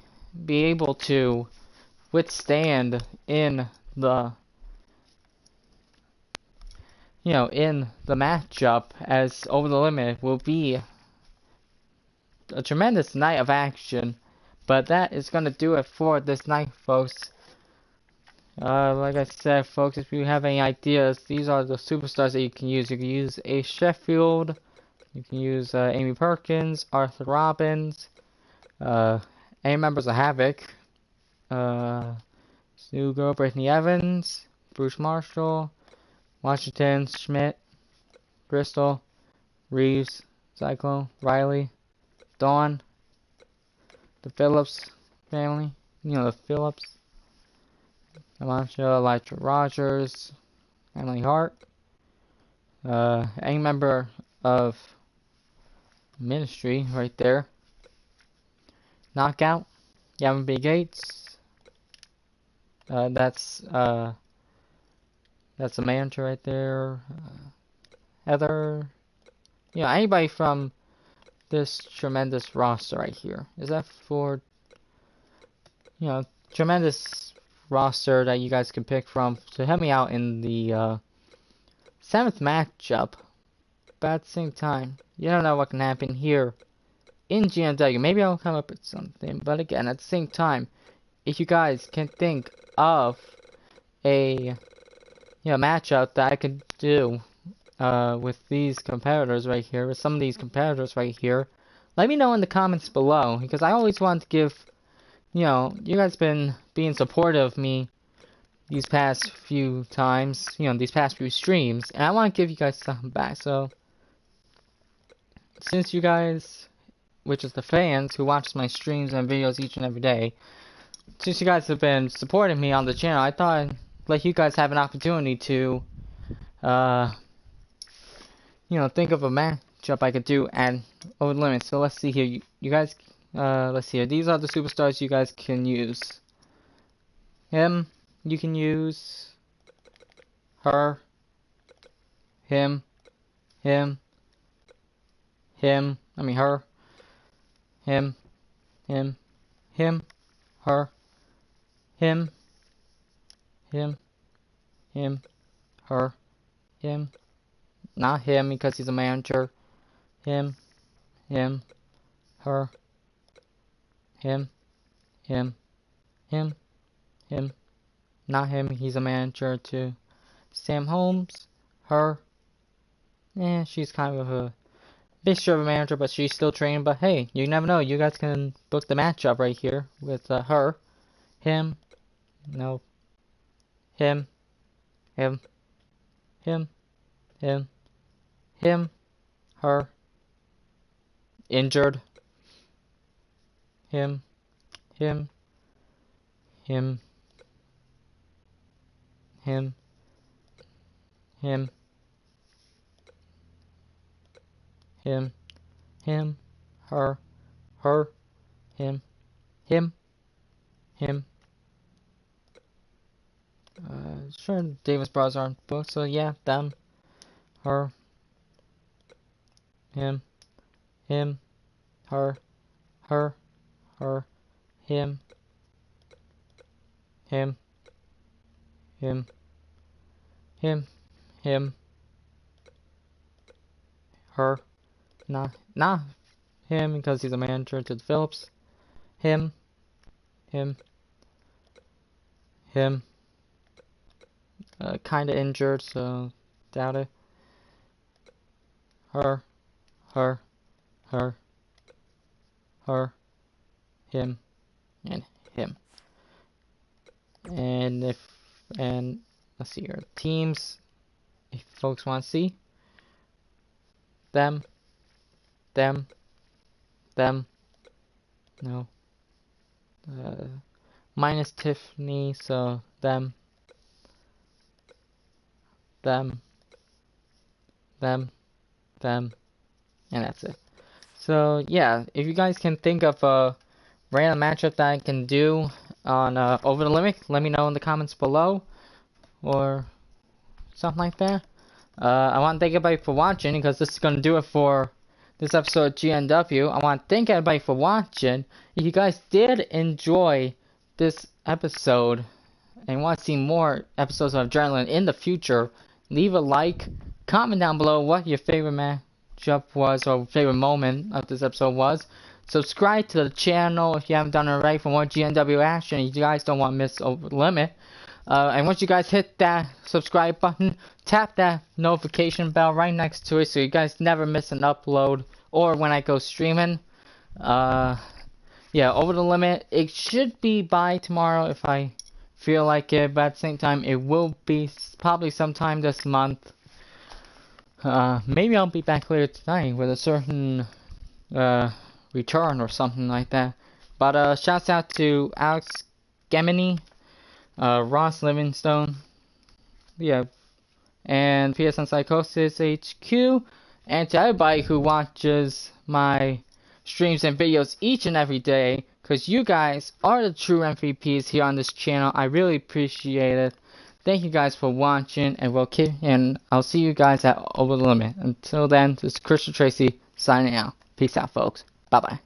be able to withstand in the matchup, as Over the Limit will be a tremendous night of action. But that is going to do it for this night, folks. Like I said, folks, if you have any ideas, these are the superstars that you can use. You can use Ace Sheffield, you can use Amy Perkins, Arthur Robbins, any members of Havoc, New Girl, Brittany Evans, Bruce Marshall, Washington, Schmidt, Bristol, Reeves, Cyclone, Riley, Dawn, the Phillips family, the Phillips, Amancia, Elytra Rogers, Emily Hart, any member of Ministry right there, Knockout, Gavin B. Gates, that's a manager right there, Heather, anybody from this tremendous roster right here. Is that for, tremendous roster that you guys can pick from to help me out in the 7th matchup. But at the same time, you don't know what can happen here in GNW. Maybe I'll come up with something. But again, at the same time, if you guys can think of a matchup that I could do with these competitors right here, with some of these competitors right here, let me know in the comments below, because I always want to give, you guys been being supportive of me these past few times, these past few streams, and I want to give you guys something back. So, since you guys, which is the fans who watch my streams and videos each and every day, since you guys have been supporting me on the channel, I thought I'd let you guys have an opportunity to, think of a matchup I could do at Over the Limit. So let's see here, you guys, let's see here, these are the superstars you guys can use. Him, you can use her, him, her, him, her, him, her, him, not him because he's a manager, him, her, him, not him, he's a manager too. Sam Holmes, her, she's kind of a mixture of a manager, but she's still training. But hey, you never know, you guys can book the matchup right here with her, him, no, him, her, injured, him, him, her, him. Sure, Davis Bros aren't booked, so yeah, them, her, him, her, him, her, not him because he's a manager to the Phillips, him, kinda injured, so doubt it, her, him, and him. And let's see here, teams, if folks want to see, them, no, minus Tiffany, so them, and that's it. So yeah, if you guys can think of a random matchup that I can do on Over the Limit, let me know in the comments below, or something like that. I want to thank everybody for watching, because this is going to do it for this episode of GNW. I want to thank everybody for watching. If you guys did enjoy this episode and want to see more episodes of Adrenaline in the future, leave a like, comment down below what your favorite matchup was, or favorite moment of this episode was. Subscribe to the channel if you haven't done it already for more GNW action. If you guys don't want to miss Over the Limit. And once you guys hit that subscribe button, tap that notification bell right next to it so you guys never miss an upload or when I go streaming. Yeah, Over the Limit, it should be by tomorrow if I feel like it, but at the same time, it will be probably sometime this month. Maybe I'll be back later tonight with a certain return or something like that. But shouts out to Alex Gemini, Ross Livingstone, yeah, and PSN Psychosis HQ, and to everybody who watches my streams and videos each and every day, because you guys are the true MVPs here on this channel. I really appreciate it. Thank you guys for watching, and I'll see you guys at Over the Limit. Until then, this is Christian Tracy signing out. Peace out, folks. Bye bye.